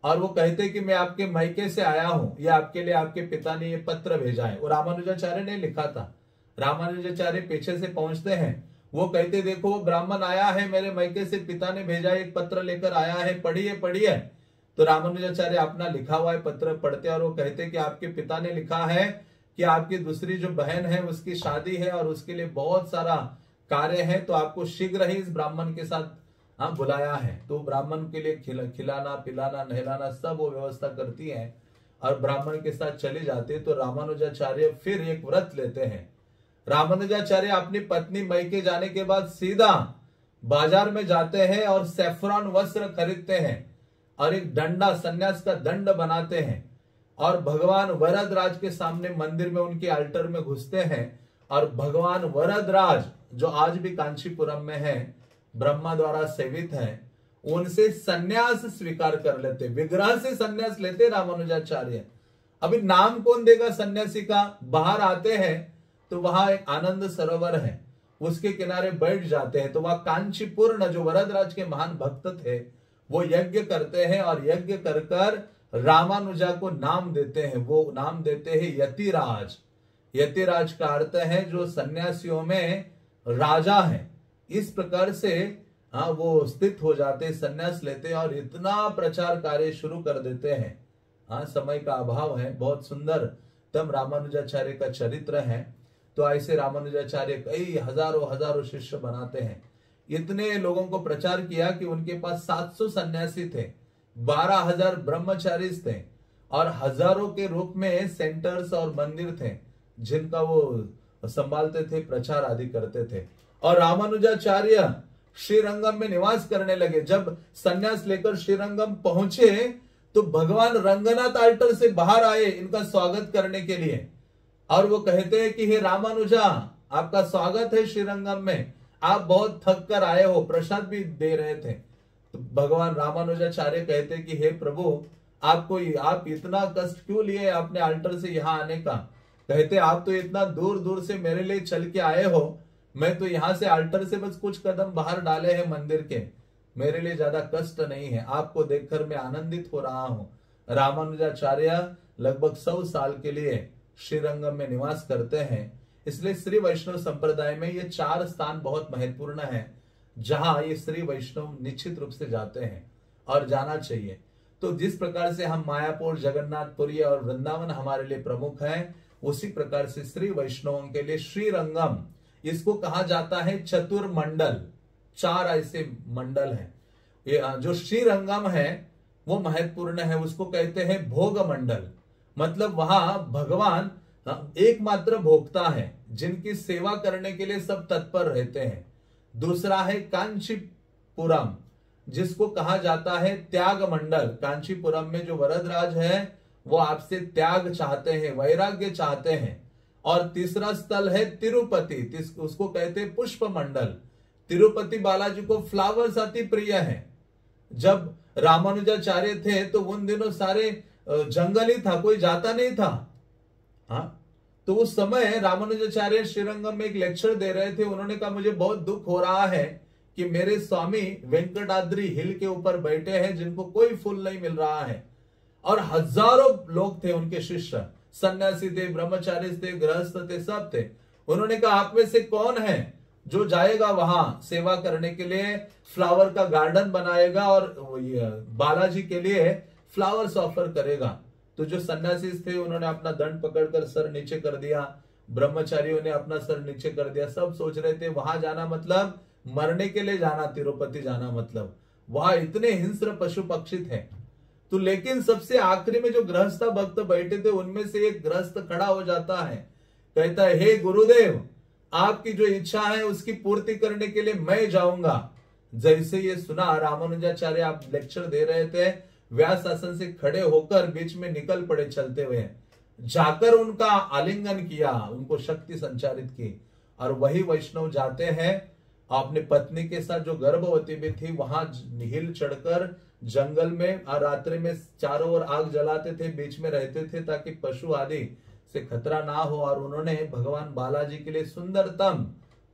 और वो कहते कि मैं आपके मायके से आया हूं, या आपके लिए आपके पिता ने ये पत्र भेजा है। वो रामानुजाचार्य ने लिखा था, रामानुजाचार्य पीछे से पहुंचते हैं, वो कहते देखो वो ब्राह्मण आया है, मेरे मैके से पिता ने भेजा एक पत्र लेकर आया है, पढ़िए पढ़िए। तो रामानुजाचार्य अपना लिखा हुआ है पत्र पढ़ते और वो कहते कि आपके पिता ने लिखा है कि आपकी दूसरी जो बहन है उसकी शादी है और उसके लिए बहुत सारा कार्य है, तो आपको शीघ्र ही इस ब्राह्मण के साथ बुलाया है। तो ब्राह्मण के लिए खिलाना पिलाना नहलाना सब वो व्यवस्था करती है और ब्राह्मण के साथ चले जाते। तो रामानुजाचार्य फिर एक व्रत लेते हैं। रामानुजाचार्य अपनी पत्नी मैके जाने के बाद सीधा बाजार में जाते हैं और सैफरॉन वस्त्र खरीदते हैं और एक डंडा सन्यास का दंड बनाते हैं और भगवान वरदराज के सामने मंदिर में उनके अल्टर में घुसते हैं और भगवान वरदराज जो आज भी कांचीपुरम में है, ब्रह्मा द्वारा सेवित है, उनसे सन्यास स्वीकार कर लेते, विग्रह से सन्यास लेते रामानुजाचार्य। अभी नाम कौन देगा सन्यासी का? बाहर आते हैं तो वहां एक आनंद सरोवर है, उसके किनारे बैठ जाते हैं। तो वहां कांचीपुर्ण जो वरदराज के महान भक्त थे वो यज्ञ करते हैं और यज्ञ कर कर रामानुजा को नाम देते हैं। वो नाम देते हैं यतिराज। यतिराज का अर्थ है जो सन्यासियों में राजा है। इस प्रकार से वो स्थित हो जाते, सन्यास लेते और इतना प्रचार कार्य शुरू कर देते हैं। समय का अभाव है, बहुत सुंदर तम रामानुजाचार्य का चरित्र है। तो ऐसे रामानुजाचार्य कई हजारों शिष्य बनाते हैं। इतने लोगों को प्रचार किया कि उनके पास 700 सन्यासी थे, 12,000 ब्रह्मचारी थे और हजारों के रूप में सेंटर्स और मंदिर थे जिनका वो संभालते थे, प्रचार आदि करते थे। और रामानुजाचार्य श्रीरंगम में निवास करने लगे। जब सन्यास लेकर श्रीरंगम पहुंचे तो भगवान रंगनाथ अल्टर से बाहर आए इनका स्वागत करने के लिए और वो कहते हैं कि हे रामानुजा, आपका स्वागत है श्रीरंगम में, आप बहुत थक कर आए हो। प्रसाद भी दे रहे थे। तो भगवान रामानुजाचार्य कहते कि हे प्रभु, आप इतना कष्ट क्यों लिए अपने अल्टर से यहाँ आने का? कहते आप तो इतना दूर दूर से मेरे लिए चल के आए हो, मैं तो यहाँ से अल्टर से बस कुछ कदम बाहर डाले हैं मंदिर के, मेरे लिए ज्यादा कष्ट नहीं है, आपको देखकर मैं आनंदित हो रहा हूँ। रामानुजाचार्य लगभग 100 साल के लिए श्रीरंगम में निवास करते हैं। इसलिए श्री वैष्णव संप्रदाय में ये 4 स्थान बहुत महत्वपूर्ण है जहां ये श्री वैष्णव निश्चित रूप से जाते हैं और जाना चाहिए। तो जिस प्रकार से हम मायापुर, जगन्नाथपुरी और वृंदावन हमारे लिए प्रमुख है, उसी प्रकार से श्री वैष्णवों के लिए श्रीरंगम, इसको कहा जाता है चतुर्मंडल। 4 ऐसे मंडल हैं। ये जो श्रीरंगम है वो महत्वपूर्ण है, उसको कहते हैं भोग मंडल। मतलब वहां भगवान एकमात्र भोक्ता है जिनकी सेवा करने के लिए सब तत्पर रहते हैं। दूसरा है कांचीपुरम, जिसको कहा जाता है त्याग मंडल। कांचीपुरम में जो वरदराज है वो आपसे त्याग चाहते हैं, वैराग्य चाहते हैं। और तीसरा स्थल है तिरुपति, उसको कहते हैं पुष्प मंडल। तिरुपति बालाजी को फ्लावर्स अति प्रिय है। जब रामानुजाचार्य थे तो उन दिनों सारे जंगल ही था, कोई जाता नहीं था। तो उस समय रामानुजाचार्य श्रीरंगम में एक लेक्चर दे रहे थे। उन्होंने कहा मुझे बहुत दुख हो रहा है कि मेरे स्वामी वेंकटाद्री हिल के ऊपर बैठे हैं जिनको कोई फूल नहीं मिल रहा है। और हजारों लोग थे उनके शिष्य, सन्यासी थे, ब्रह्मचारी थे, गृहस्थ थे, सब थे। उन्होंने कहा आप में से कौन है जो जाएगा वहां सेवा करने के लिए, फ्लावर का गार्डन बनाएगा और बालाजी के लिए फ्लावर्स ऑफर करेगा। तो जो सन्यासी थे उन्होंने अपना दंड पकड़कर सर नीचे कर दिया, ब्रह्मचारियों ने अपना सर नीचे कर दिया। सब सोच रहे थे वहां जाना मतलब मरने के लिए जाना, तिरुपति जाना मतलब वहां इतने हिंस्र पशु पक्षी थे। तो लेकिन सबसे आखिरी में जो गृहस्थ भक्त बैठे थे उनमें से एक गृहस्थ खड़ा हो जाता है, कहता है हे गुरुदेव, आपकी जो इच्छा है उसकी पूर्ति करने के लिए मैं जाऊंगा। जैसे ये सुना, रामानुजाचार्य आप लेक्चर दे रहे थे, व्यास आसन से खड़े होकर बीच में निकल पड़े चलते हुए, जाकर उनका आलिंगन किया, उनको शक्ति संचारित की। और वही वैष्णव जाते हैं अपने पत्नी के साथ जो गर्भवती भी थी वहां हिल चढ़कर जंगल में रात्रि में चारों ओर आग जलाते थे, बीच में रहते थे ताकि पशु आदि से खतरा ना हो। और उन्होंने भगवान बालाजी के लिए सुंदरतम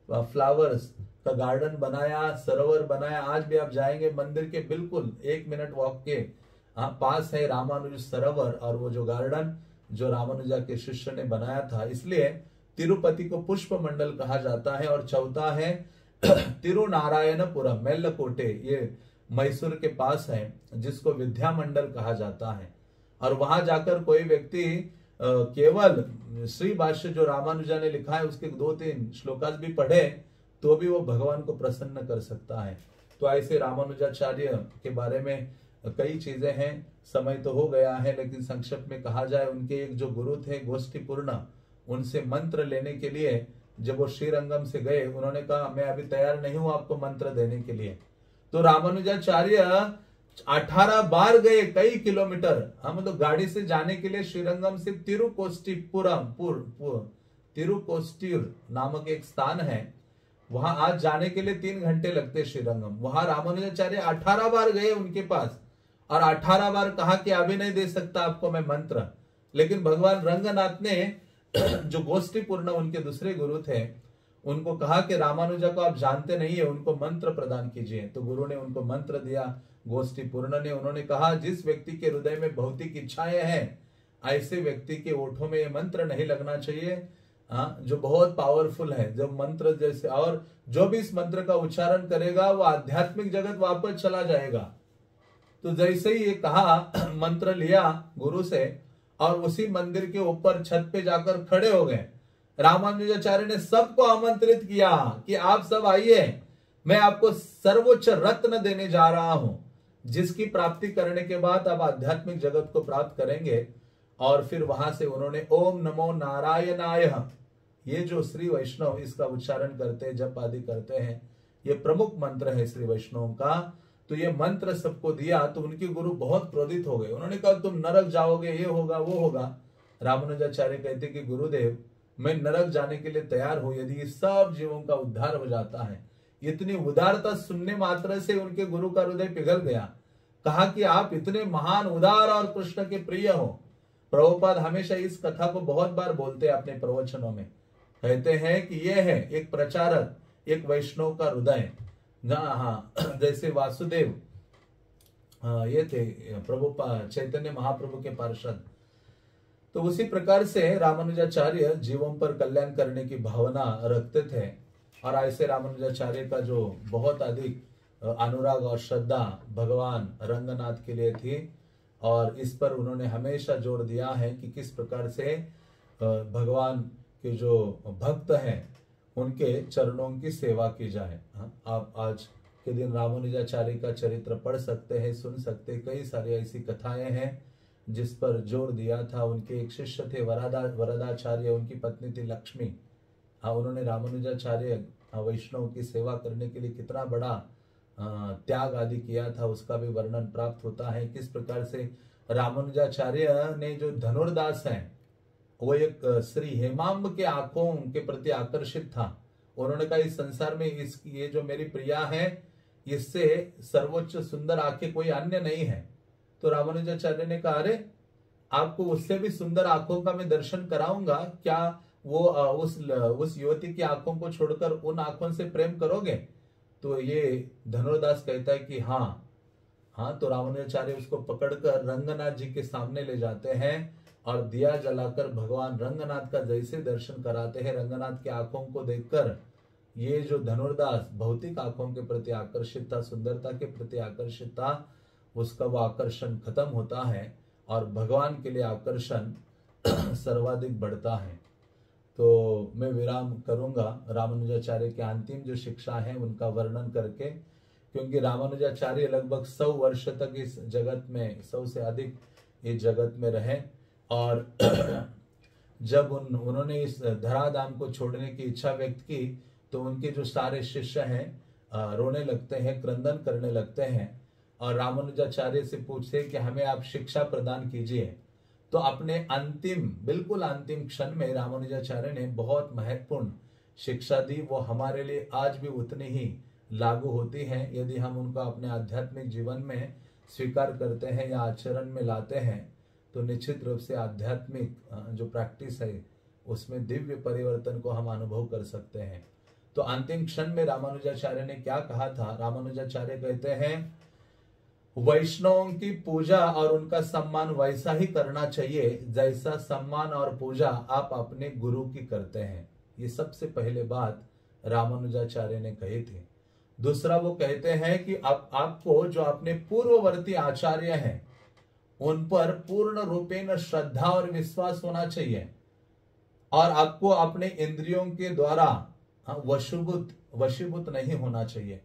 फ्लावर्स का गार्डन बनाया, सरोवर बनाया। आज भी आप जाएंगे मंदिर के बिल्कुल 1 मिनट वॉक के पास है रामानुज सरोवर और वो जो गार्डन जो रामानुजा के शिष्य ने बनाया था। इसलिए तिरुपति को पुष्प मंडल कहा जाता है। और चौथा है तिरुनारायणपुरम मेल्लकोटे, ये मैसूर के पास है, जिसको विद्या मंडल कहा जाता है। और वहां जाकर कोई व्यक्ति केवल श्री भाष्य जो रामानुजा ने लिखा है उसके 2-3 श्लोकास भी पढ़े तो भी वो भगवान को प्रसन्न कर सकता है। तो ऐसे रामानुजाचार्य के बारे में कई चीजें हैं, समय तो हो गया है, लेकिन संक्षिप्त में कहा जाए, उनके एक जो गुरु थे गोष्ठीपूर्ण, उनसे मंत्र लेने के लिए जब वो श्रीरंगम से गए, उन्होंने कहा मैं अभी तैयार नहीं हूं आपको मंत्र देने के लिए। तो रामानुजाचार्य 18 बार गए, कई किलोमीटर, हम तो गाड़ी से जाने के लिए श्रीरंगम से तिरुकोस्टिर नामक एक स्थान है, वहां आज जाने के लिए 3 घंटे लगते श्रीरंगम। वहां रामानुजाचार्य 18 बार गए उनके पास, और 18 बार कहा कि अभी नहीं दे सकता आपको मैं मंत्र। लेकिन भगवान रंगनाथ ने जो गोष्ठीपूर्ण उनके दूसरे गुरु थे, उनको कहा कि रामानुजा को आप जानते नहीं है, उनको मंत्र प्रदान कीजिए। तो गुरु ने उनको मंत्र दिया, गोष्ठीपूर्ण ने। उन्होंने कहा जिस व्यक्ति के हृदय में भौतिक इच्छाएं हैं, ऐसे व्यक्ति के ओठों में ये मंत्र नहीं लगना चाहिए, जो बहुत पावरफुल है, जो मंत्र जैसे, और जो भी इस मंत्र का उच्चारण करेगा वो आध्यात्मिक जगत वापस चला जाएगा। तो जैसे ही ये कहा, मंत्र लिया गुरु से, और उसी मंदिर के ऊपर छत पे जाकर खड़े हो गए। रामानुजाचार्य ने सबको आमंत्रित किया कि आप सब आइए, मैं आपको सर्वोच्च रत्न देने जा रहा हूं, जिसकी प्राप्ति करने के बाद आप आध्यात्मिक जगत को प्राप्त करेंगे। और फिर वहां से उन्होंने ओम नमो नारायणाय, ये जो श्री वैष्णव इसका उच्चारण करते हैं, जप आदि करते हैं, ये प्रमुख मंत्र है श्री वैष्णव का। तो ये मंत्र सबको दिया, तो उनके गुरु बहुत क्रोधित हो गए। उन्होंने कहा तुम नरक जाओगे, ये होगा वो होगा। रामानुजाचार्य कहते कि गुरुदेव, मैं नरक जाने के लिए तैयार हूं यदि सब जीवों का उद्धार हो जाता है। इतनी उदारता सुनने मात्र से उनके गुरु का हृदय पिघल गया। कहा कि आप इतने महान, उदार और कृष्ण के प्रिय हो। प्रभुपाद हमेशा इस कथा को बहुत बार बोलते हैं अपने प्रवचनों में, कहते हैं कि यह है एक प्रचारक, एक वैष्णव का हृदय। जैसे वासुदेव ये थे प्रभुपाद चैतन्य महाप्रभु के पार्षद, तो उसी प्रकार से रामानुजाचार्य जीवों पर कल्याण करने की भावना रखते थे। और ऐसे रामानुजाचार्य का जो बहुत अधिक अनुराग और श्रद्धा भगवान रंगनाथ के लिए थी, और इस पर उन्होंने हमेशा जोर दिया है कि किस प्रकार से भगवान के जो भक्त हैं उनके चरणों की सेवा की जाए। आप आज के दिन रामानुजाचार्य का चरित्र पढ़ सकते हैं, सुन सकते, कई सारी ऐसी कथाएं हैं जिस पर जोर दिया था। उनके एक शिष्य थे वरदाचार्य, उनकी पत्नी थी लक्ष्मी। उन्होंने रामानुजाचार्य वैष्णव की सेवा करने के लिए कितना बड़ा त्याग आदि किया था, उसका भी वर्णन प्राप्त होता है। किस प्रकार से रामानुजाचार्य ने जो धनुर्दास हैं, वो एक श्री हेमांब के आंखों के प्रति आकर्षित था। उन्होंने कहा इस संसार में ये जो मेरी प्रिया है, इससे सर्वोच्च सुंदर आंखें कोई अन्य नहीं है। तो रामानुजाचार्य ने कहा अरे आपको उससे भी सुंदर आंखों का मैं दर्शन कराऊंगा, क्या वो उस युवती की आंखों को छोड़कर उन आंखों से प्रेम करोगे? तो ये धनुर्दास कहता है कि हाँ। तो रामानुजाचार्य उसको पकड़कर रंगनाथ जी के सामने ले जाते हैं और दिया जलाकर भगवान रंगनाथ का जैसे दर्शन कराते हैं। रंगनाथ की आंखों को देखकर ये जो धनुर्दास भौतिक आंखों के प्रति आकर्षित था, सुंदरता के प्रति आकर्षित था, उसका वो आकर्षण खत्म होता है और भगवान के लिए आकर्षण सर्वाधिक बढ़ता है। तो मैं विराम करूंगा रामानुजाचार्य के अंतिम जो शिक्षा है उनका वर्णन करके, क्योंकि रामानुजाचार्य लगभग 100 वर्ष तक इस जगत में, 100 से अधिक इस जगत में रहे। और जब उन्होंने इस धराधाम को छोड़ने की इच्छा व्यक्त की तो उनके जो सारे शिष्य हैं रोने लगते हैं, क्रंदन करने लगते हैं और रामानुजाचार्य से पूछते हैं कि हमें आप शिक्षा प्रदान कीजिए। तो अपने बिल्कुल अंतिम क्षण में रामानुजाचार्य ने बहुत महत्वपूर्ण शिक्षा दी। वो हमारे लिए आज भी उतनी ही लागू होती है यदि हम उनको अपने आध्यात्मिक जीवन में स्वीकार करते हैं या आचरण में लाते हैं। तो निश्चित रूप से आध्यात्मिक जो प्रैक्टिस है उसमें दिव्य परिवर्तन को हम अनुभव कर सकते हैं। तो अंतिम क्षण में रामानुजाचार्य ने क्या कहा था? रामानुजाचार्य कहते हैं वैष्णवों की पूजा और उनका सम्मान वैसा ही करना चाहिए जैसा सम्मान और पूजा आप अपने गुरु की करते हैं। ये सबसे पहले बात रामानुजाचार्य ने कही थी। दूसरा वो कहते हैं कि आपको जो अपने पूर्ववर्ती आचार्य हैं उन पर पूर्ण रूपेण श्रद्धा और विश्वास होना चाहिए और आपको अपने इंद्रियों के द्वारा वशीभूत नहीं होना चाहिए।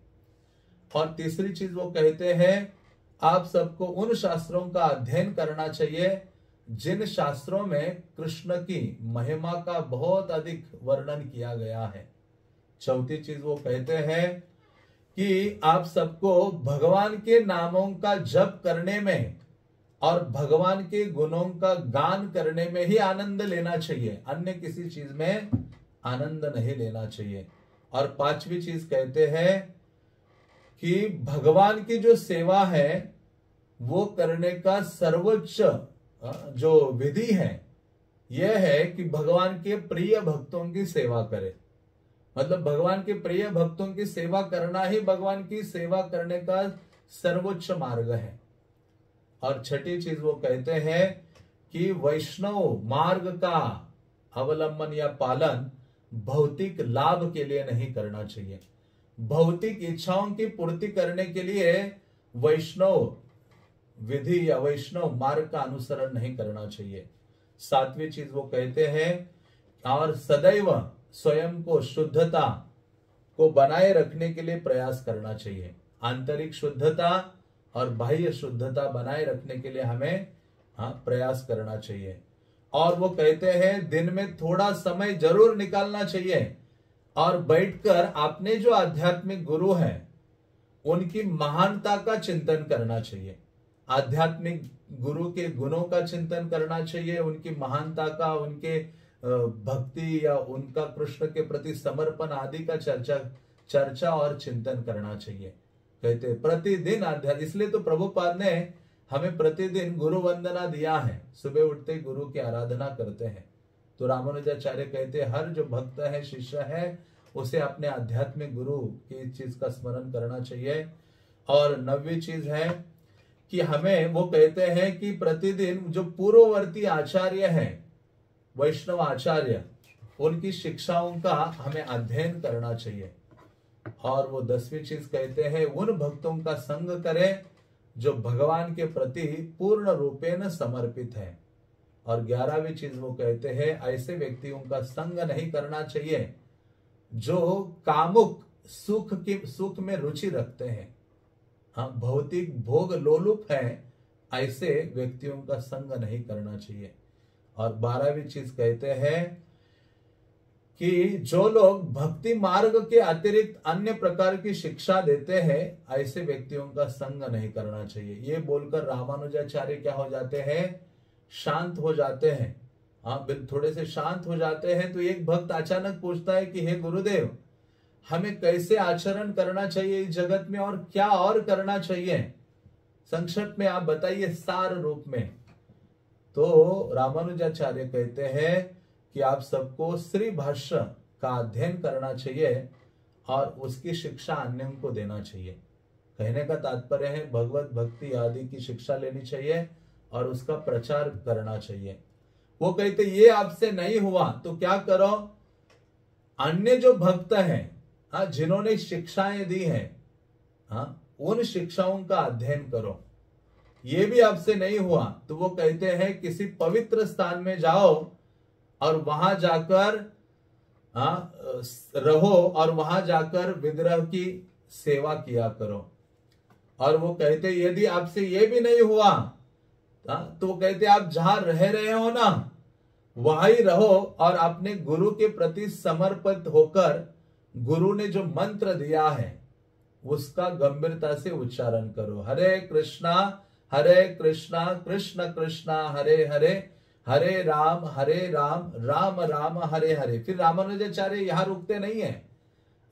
और तीसरी चीज वो कहते हैं आप सबको उन शास्त्रों का अध्ययन करना चाहिए जिन शास्त्रों में कृष्ण की महिमा का बहुत अधिक वर्णन किया गया है। चौथी चीज वो कहते हैं कि आप सबको भगवान के नामों का जप करने में और भगवान के गुणों का गान करने में ही आनंद लेना चाहिए, अन्य किसी चीज में आनंद नहीं लेना चाहिए। और पांचवी चीज कहते हैं कि भगवान की जो सेवा है वो करने का सर्वोच्च जो विधि है यह है कि भगवान के प्रिय भक्तों की सेवा करे। मतलब भगवान के प्रिय भक्तों की सेवा करना ही भगवान की सेवा करने का सर्वोच्च मार्ग है। और छठी चीज वो कहते हैं कि वैष्णव मार्ग का अवलंबन या पालन भौतिक लाभ के लिए नहीं करना चाहिए। भौतिक इच्छाओं की पूर्ति करने के लिए वैष्णव विधि या वैष्णव मार्ग का अनुसरण नहीं करना चाहिए। सातवीं चीज वो कहते हैं और सदैव स्वयं को शुद्धता को बनाए रखने के लिए प्रयास करना चाहिए। आंतरिक शुद्धता और बाह्य शुद्धता बनाए रखने के लिए हमें प्रयास करना चाहिए। और वो कहते हैं दिन में थोड़ा समय जरूर निकालना चाहिए और बैठकर अपने जो आध्यात्मिक गुरु हैं उनकी महानता का चिंतन करना चाहिए। आध्यात्मिक गुरु के गुणों का चिंतन करना चाहिए, उनकी महानता का, उनके भक्ति या उनका कृष्ण के प्रति समर्पण आदि का चर्चा और चिंतन करना चाहिए। कहते प्रतिदिन आध्यात्म, इसलिए तो प्रभुपाद ने हमें प्रतिदिन गुरु वंदना दिया है, सुबह उठते गुरु की आराधना करते हैं। तो रामानुजाचार्य कहते हैं हर जो भक्त है, शिष्य है, उसे अपने आध्यात्मिक गुरु की इस चीज का स्मरण करना चाहिए। और 9वीं चीज है कि हमें, वो कहते हैं कि प्रतिदिन जो पूर्ववर्ती आचार्य हैं, वैष्णव आचार्य, उनकी शिक्षाओं का हमें अध्ययन करना चाहिए। और वो 10वीं चीज कहते हैं उन भक्तों का संग करें जो भगवान के प्रति पूर्ण रूपेण समर्पित है। और 11वीं चीज वो कहते हैं ऐसे व्यक्तियों का संग नहीं करना चाहिए जो कामुक सुख में रुचि रखते हैं, भौतिक भोग लोलुप हैं, ऐसे व्यक्तियों का संग नहीं करना चाहिए। और 12वीं चीज कहते हैं कि जो लोग भक्ति मार्ग के अतिरिक्त अन्य प्रकार की शिक्षा देते हैं ऐसे व्यक्तियों का संग नहीं करना चाहिए। ये बोलकर रामानुजाचार्य क्या हो जाते हैं, शांत हो जाते हैं। थोड़े से शांत हो जाते हैं तो एक भक्त अचानक पूछता है कि हे गुरुदेव, हमें कैसे आचरण करना चाहिए इस जगत में और क्या और करना चाहिए, संक्षिप्त में आप बताइए सार रूप में। तो रामानुजाचार्य कहते हैं कि आप सबको श्री भाष्य का अध्ययन करना चाहिए और उसकी शिक्षा अन्यों को देना चाहिए। कहने का तात्पर्य है भगवत भक्ति आदि की शिक्षा लेनी चाहिए और उसका प्रचार करना चाहिए। वो कहते ये आपसे नहीं हुआ तो क्या करो, अन्य जो भक्त हैं जिन्होंने शिक्षाएं दी हैं उन शिक्षाओं का अध्ययन करो। ये भी आपसे नहीं हुआ तो वो कहते हैं किसी पवित्र स्थान में जाओ और वहां जाकर रहो और वहां जाकर विग्रह की सेवा किया करो। और वो कहते यदि आपसे ये भी नहीं हुआ तो वो कहते आप जहां रह रहे हो ना वहां ही रहो और अपने गुरु के प्रति समर्पित होकर गुरु ने जो मंत्र दिया है उसका गंभीरता से उच्चारण करो। हरे कृष्णा कृष्ण कृष्णा हरे हरे, हरे राम राम राम हरे हरे। फिर रामानुजाचार्य यहां रुकते नहीं है।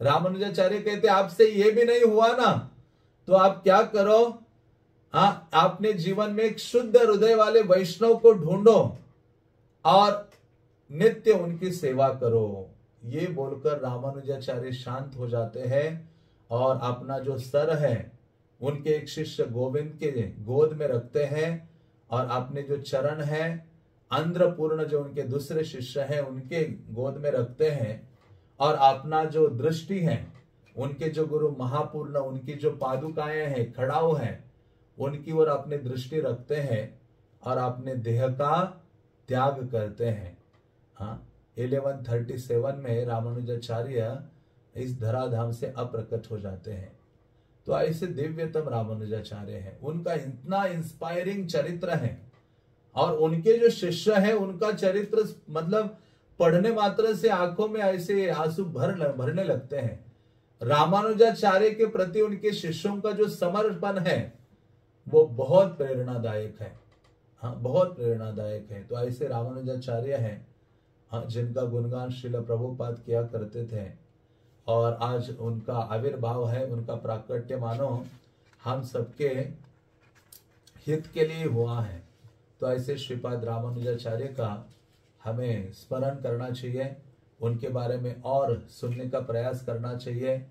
रामानुजाचार्य कहते आपसे ये भी नहीं हुआ ना तो आप क्या करो, आपने जीवन में एक शुद्ध हृदय वाले वैष्णव को ढूंढो और नित्य उनकी सेवा करो। ये बोलकर रामानुजाचार्य शांत हो जाते हैं और अपना जो सर है उनके एक शिष्य गोविंद के गोद में रखते हैं और अपने जो चरण है अंध्रपूर्ण जो उनके दूसरे शिष्य हैं उनके गोद में रखते हैं और अपना जो दृष्टि है उनके जो गुरु महापूर्ण उनकी जो पादुकाएं हैं खड़ाऊ हैं उनकी ओर अपनी दृष्टि रखते हैं और अपने देह का त्याग करते हैं। हाँ, 1137 में रामानुजाचार्य इस धराधाम से अप्रकट हो जाते हैं। तो ऐसे दिव्यतम रामानुजाचार्य हैं, उनका इतना इंस्पायरिंग चरित्र है और उनके जो शिष्य हैं उनका चरित्र मतलब पढ़ने मात्र से आंखों में ऐसे आंसू भरने लगते हैं। रामानुजाचार्य के प्रति उनके शिष्यों का जो समर्पण है वो बहुत प्रेरणादायक है। हाँ, बहुत प्रेरणादायक है। तो ऐसे रामानुजाचार्य हैं, हाँ, जिनका गुणगान श्रील प्रभुपाद किया करते थे और आज उनका आविर्भाव है, उनका प्राकट्य मानो हम सबके हित के लिए हुआ है। तो ऐसे श्रीपाद रामानुजाचार्य का हमें स्मरण करना चाहिए, उनके बारे में और सुनने का प्रयास करना चाहिए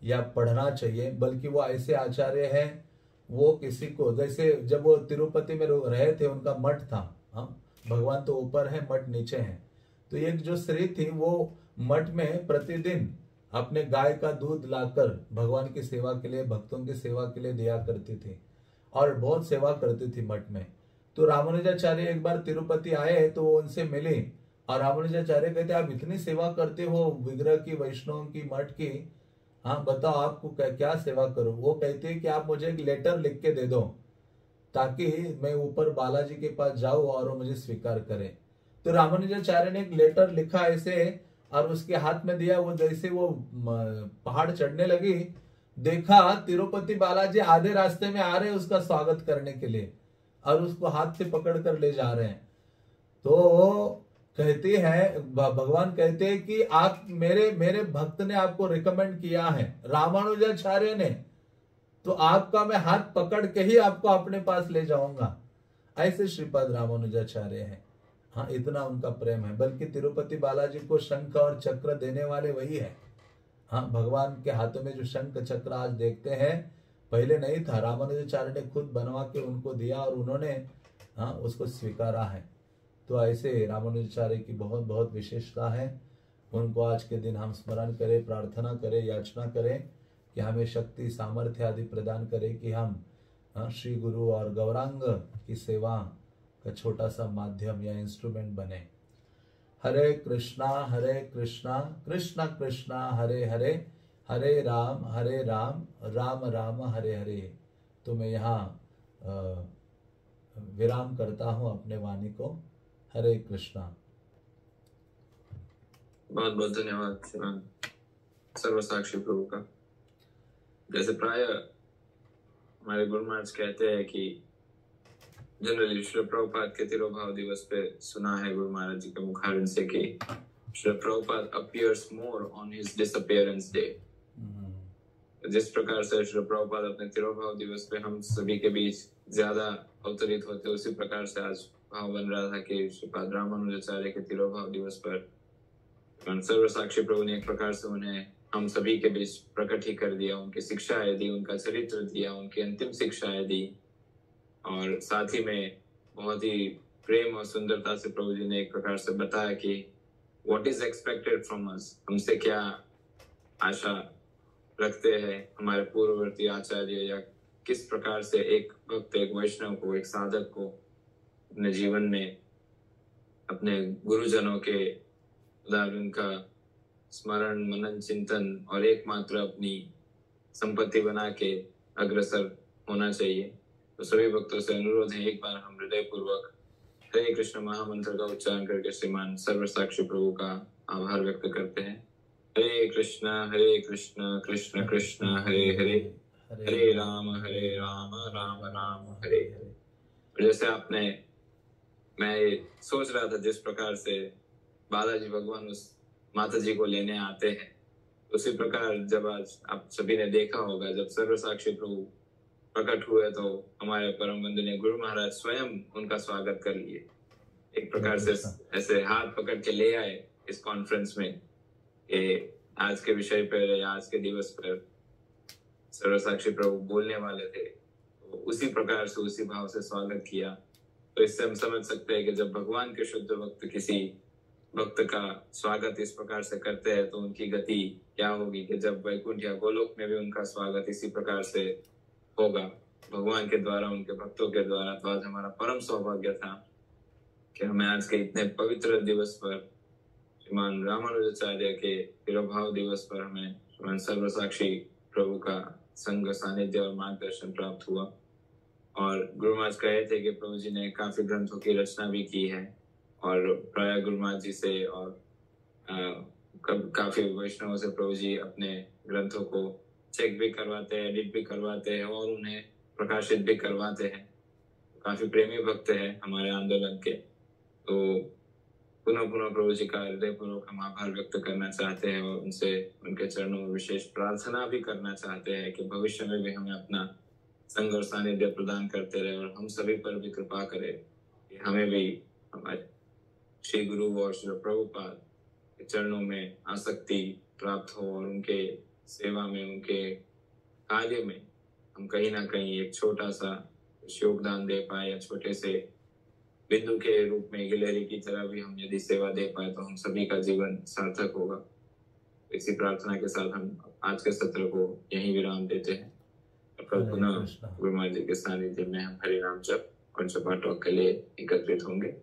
या पढ़ना चाहिए। बल्कि वो ऐसे आचार्य हैं, वो किसी को जैसे जब वो तिरुपति में रहे थे उनका मठ था, हाँ, भगवान तो ऊपर है मठ नीचे है। तो एक जो स्त्री थी वो मठ में प्रतिदिन अपने गाय का दूध लाकर भगवान की सेवा के लिए भक्तों की सेवा के लिए दिया करती थी और बहुत सेवा करती थी मठ में। तो रामानुजाचार्य एक बार तिरुपति आए तो वो उनसे मिले और रामानुजाचार्य कहते आप इतनी सेवा करते हो विग्रह की, वैष्णव की, मठ की, हाँ बताओ आपको क्या सेवा करूं। वो कहते हैं कि आप मुझे एक लेटर लिख के दे दो ताकि मैं ऊपर बालाजी के पास जाऊं और वो मुझे स्वीकार करें। तो रामानुजाचार्य ने एक लेटर लिखा ऐसे और उसके हाथ में दिया। वो जैसे वो पहाड़ चढ़ने लगी, देखा तिरुपति बालाजी आधे रास्ते में आ रहे हैं उसका स्वागत करने के लिए और उसको हाथ से पकड़ कर ले जा रहे हैं। तो कहते हैं भगवान कहते हैं कि आप मेरे भक्त ने आपको रिकमेंड किया है, रामानुजाचार्य ने, तो आपका मैं हाथ पकड़ के ही आपको अपने पास ले जाऊंगा। ऐसे श्रीपाद रामानुजाचार्य हैं। हाँ, इतना उनका प्रेम है। बल्कि तिरुपति बालाजी को शंख और चक्र देने वाले वही है। हाँ, भगवान के हाथों में जो शंख चक्र आज देखते हैं पहले नहीं था, रामानुजाचार्य ने खुद बनवा के उनको दिया और उन्होंने हाँ उसको स्वीकारा है। तो ऐसे रामानुजाचार्य की बहुत बहुत विशेषता है। उनको आज के दिन हम स्मरण करें, प्रार्थना करें, याचना करें कि हमें शक्ति, सामर्थ्य आदि प्रदान करें कि हम श्री गुरु और गौरांग की सेवा का छोटा सा माध्यम या इंस्ट्रूमेंट बने। हरे कृष्णा कृष्ण कृष्णा हरे हरे, हरे राम राम राम हरे हरे। तो मैं यहाँ विराम करता हूँ अपने वाणी को। हरे कृष्णा। बहुत बहुत धन्यवाद श्रीमान सर्वसाक्षी प्रभु का। जैसे प्राय हमारे गुरु महाराज कहते हैं कि जनरली श्री प्रभुपाद के तिरुभाव दिवस पे सुना है गुरु महाराज जी के मुखारविंद से कि Shri Prabhupada appears more on his disappearance day. जिस प्रकार से श्री प्रभुपाद अपने तिरुभाव दिवस पे हम सभी के बीच ज्यादा अवतरित होते, उसी प्रकार से आज भाव बन रहा था कि श्रीपाद रामानुजाचार्य के तिरुभाव दिवस पर सर्वसाक्षी प्रभु ने एक प्रकार से उन्हें हम सभी के बीच प्रकट ही कर दिया, उनकी शिक्षाएं दी, उनका चरित्र दिया, उनकी अंतिम शिक्षाएं दी और साथ ही में बहुत ही प्रेम और सुंदरता से प्रभु जी ने एक प्रकार से बताया कि what is expected from us, हमसे क्या आशा रखते हैं हमारे पूर्ववर्ती आचार्य, या किस प्रकार से एक भक्त, एक वैष्णव को, एक साधक को अपने जीवन में अपने गुरुजनों के उदाहरण का स्मरण, मनन, चिंतन और एकमात्र अपनी संपत्ति बना के अग्रसर होना चाहिए। तो सभी भक्तों से अनुरोध है, एक बार हम हृदय पूर्वक हरे कृष्ण महामंत्र का उच्चारण करके श्रीमान सर्वसाक्षी प्रभु का आभार व्यक्त करते हैं। हरे कृष्ण कृष्ण कृष्ण हरे हरे, हरे राम राम राम हरे हरे। जैसे आपने, मैं सोच रहा था जिस प्रकार से बालाजी भगवान उस माता जी को लेने आते हैं, उसी प्रकार जब आज आप सभी ने देखा होगा जब सर्वसाक्षी प्रभु प्रकट हुए तो हमारे परम वंदनीय गुरु महाराज स्वयं उनका स्वागत कर लिए। एक प्रकार से ऐसे हाथ पकड़ के ले आए इस कॉन्फ्रेंस में कि आज के विषय पर या आज के दिवस पर सर्वसाक्षी प्रभु बोलने वाले थे, तो उसी प्रकार से उसी भाव से स्वागत किया। तो इससे हम समझ सकते हैं कि जब भगवान के शुद्ध भक्त किसी भक्त का स्वागत इस प्रकार से करते हैं तो उनकी गति क्या होगी, कि जब वैकुंठ या गोलोक में भी उनका स्वागत इसी प्रकार से होगा भगवान के द्वारा, उनके भक्तों के द्वारा। तो आज हमारा परम सौभाग्य था कि हमें आज के इतने पवित्र दिवस पर, श्रीमान रामानुजाचार्य के तिरुभाव दिवस पर, हमें श्रीमान सर्वसाक्षी प्रभु का संग, सानिध्य और मार्गदर्शन प्राप्त हुआ। और गुरु महाराज कहे थे कि प्रभु जी ने काफी ग्रंथों की रचना भी की है, और प्राय गुरु महाराज जी से और काफी वैष्णवों से प्रभु जी अपने ग्रंथों को चेक भी करवाते हैं, एडिट भी करवाते हैं और उन्हें प्रकाशित भी करवाते हैं। काफी प्रेमी भक्त है हमारे आंदोलन के। तो पुनः पुनः प्रभु जी का हृदयपूर्वक हम आभार व्यक्त करना चाहते हैं और उनसे उनके चरणों में विशेष प्रार्थना भी करना चाहते हैं कि भविष्य में भी हमें अपना संग और सानिध्य प्रदान करते रहे और हम सभी पर भी कृपा करे कि हमें भी हमारे श्री गुरु और श्री प्रभुपाद के चरणों में आसक्ति प्राप्त हो और उनके सेवा में, उनके कार्य में हम कहीं ना कहीं एक छोटा सा योगदान दे पाए, या छोटे से बिंदु के रूप में गिलहरी की तरह भी हम यदि सेवा दे पाए तो हम सभी का जीवन सार्थक होगा। इसी प्रार्थना के साथ हम आज के सत्र को यहीं विराम देते हैं। कल पुनः गुरु महाराज जी के सानिध्य में हम हरि नाम जप और जपा टॉक के लिए एकत्रित होंगे।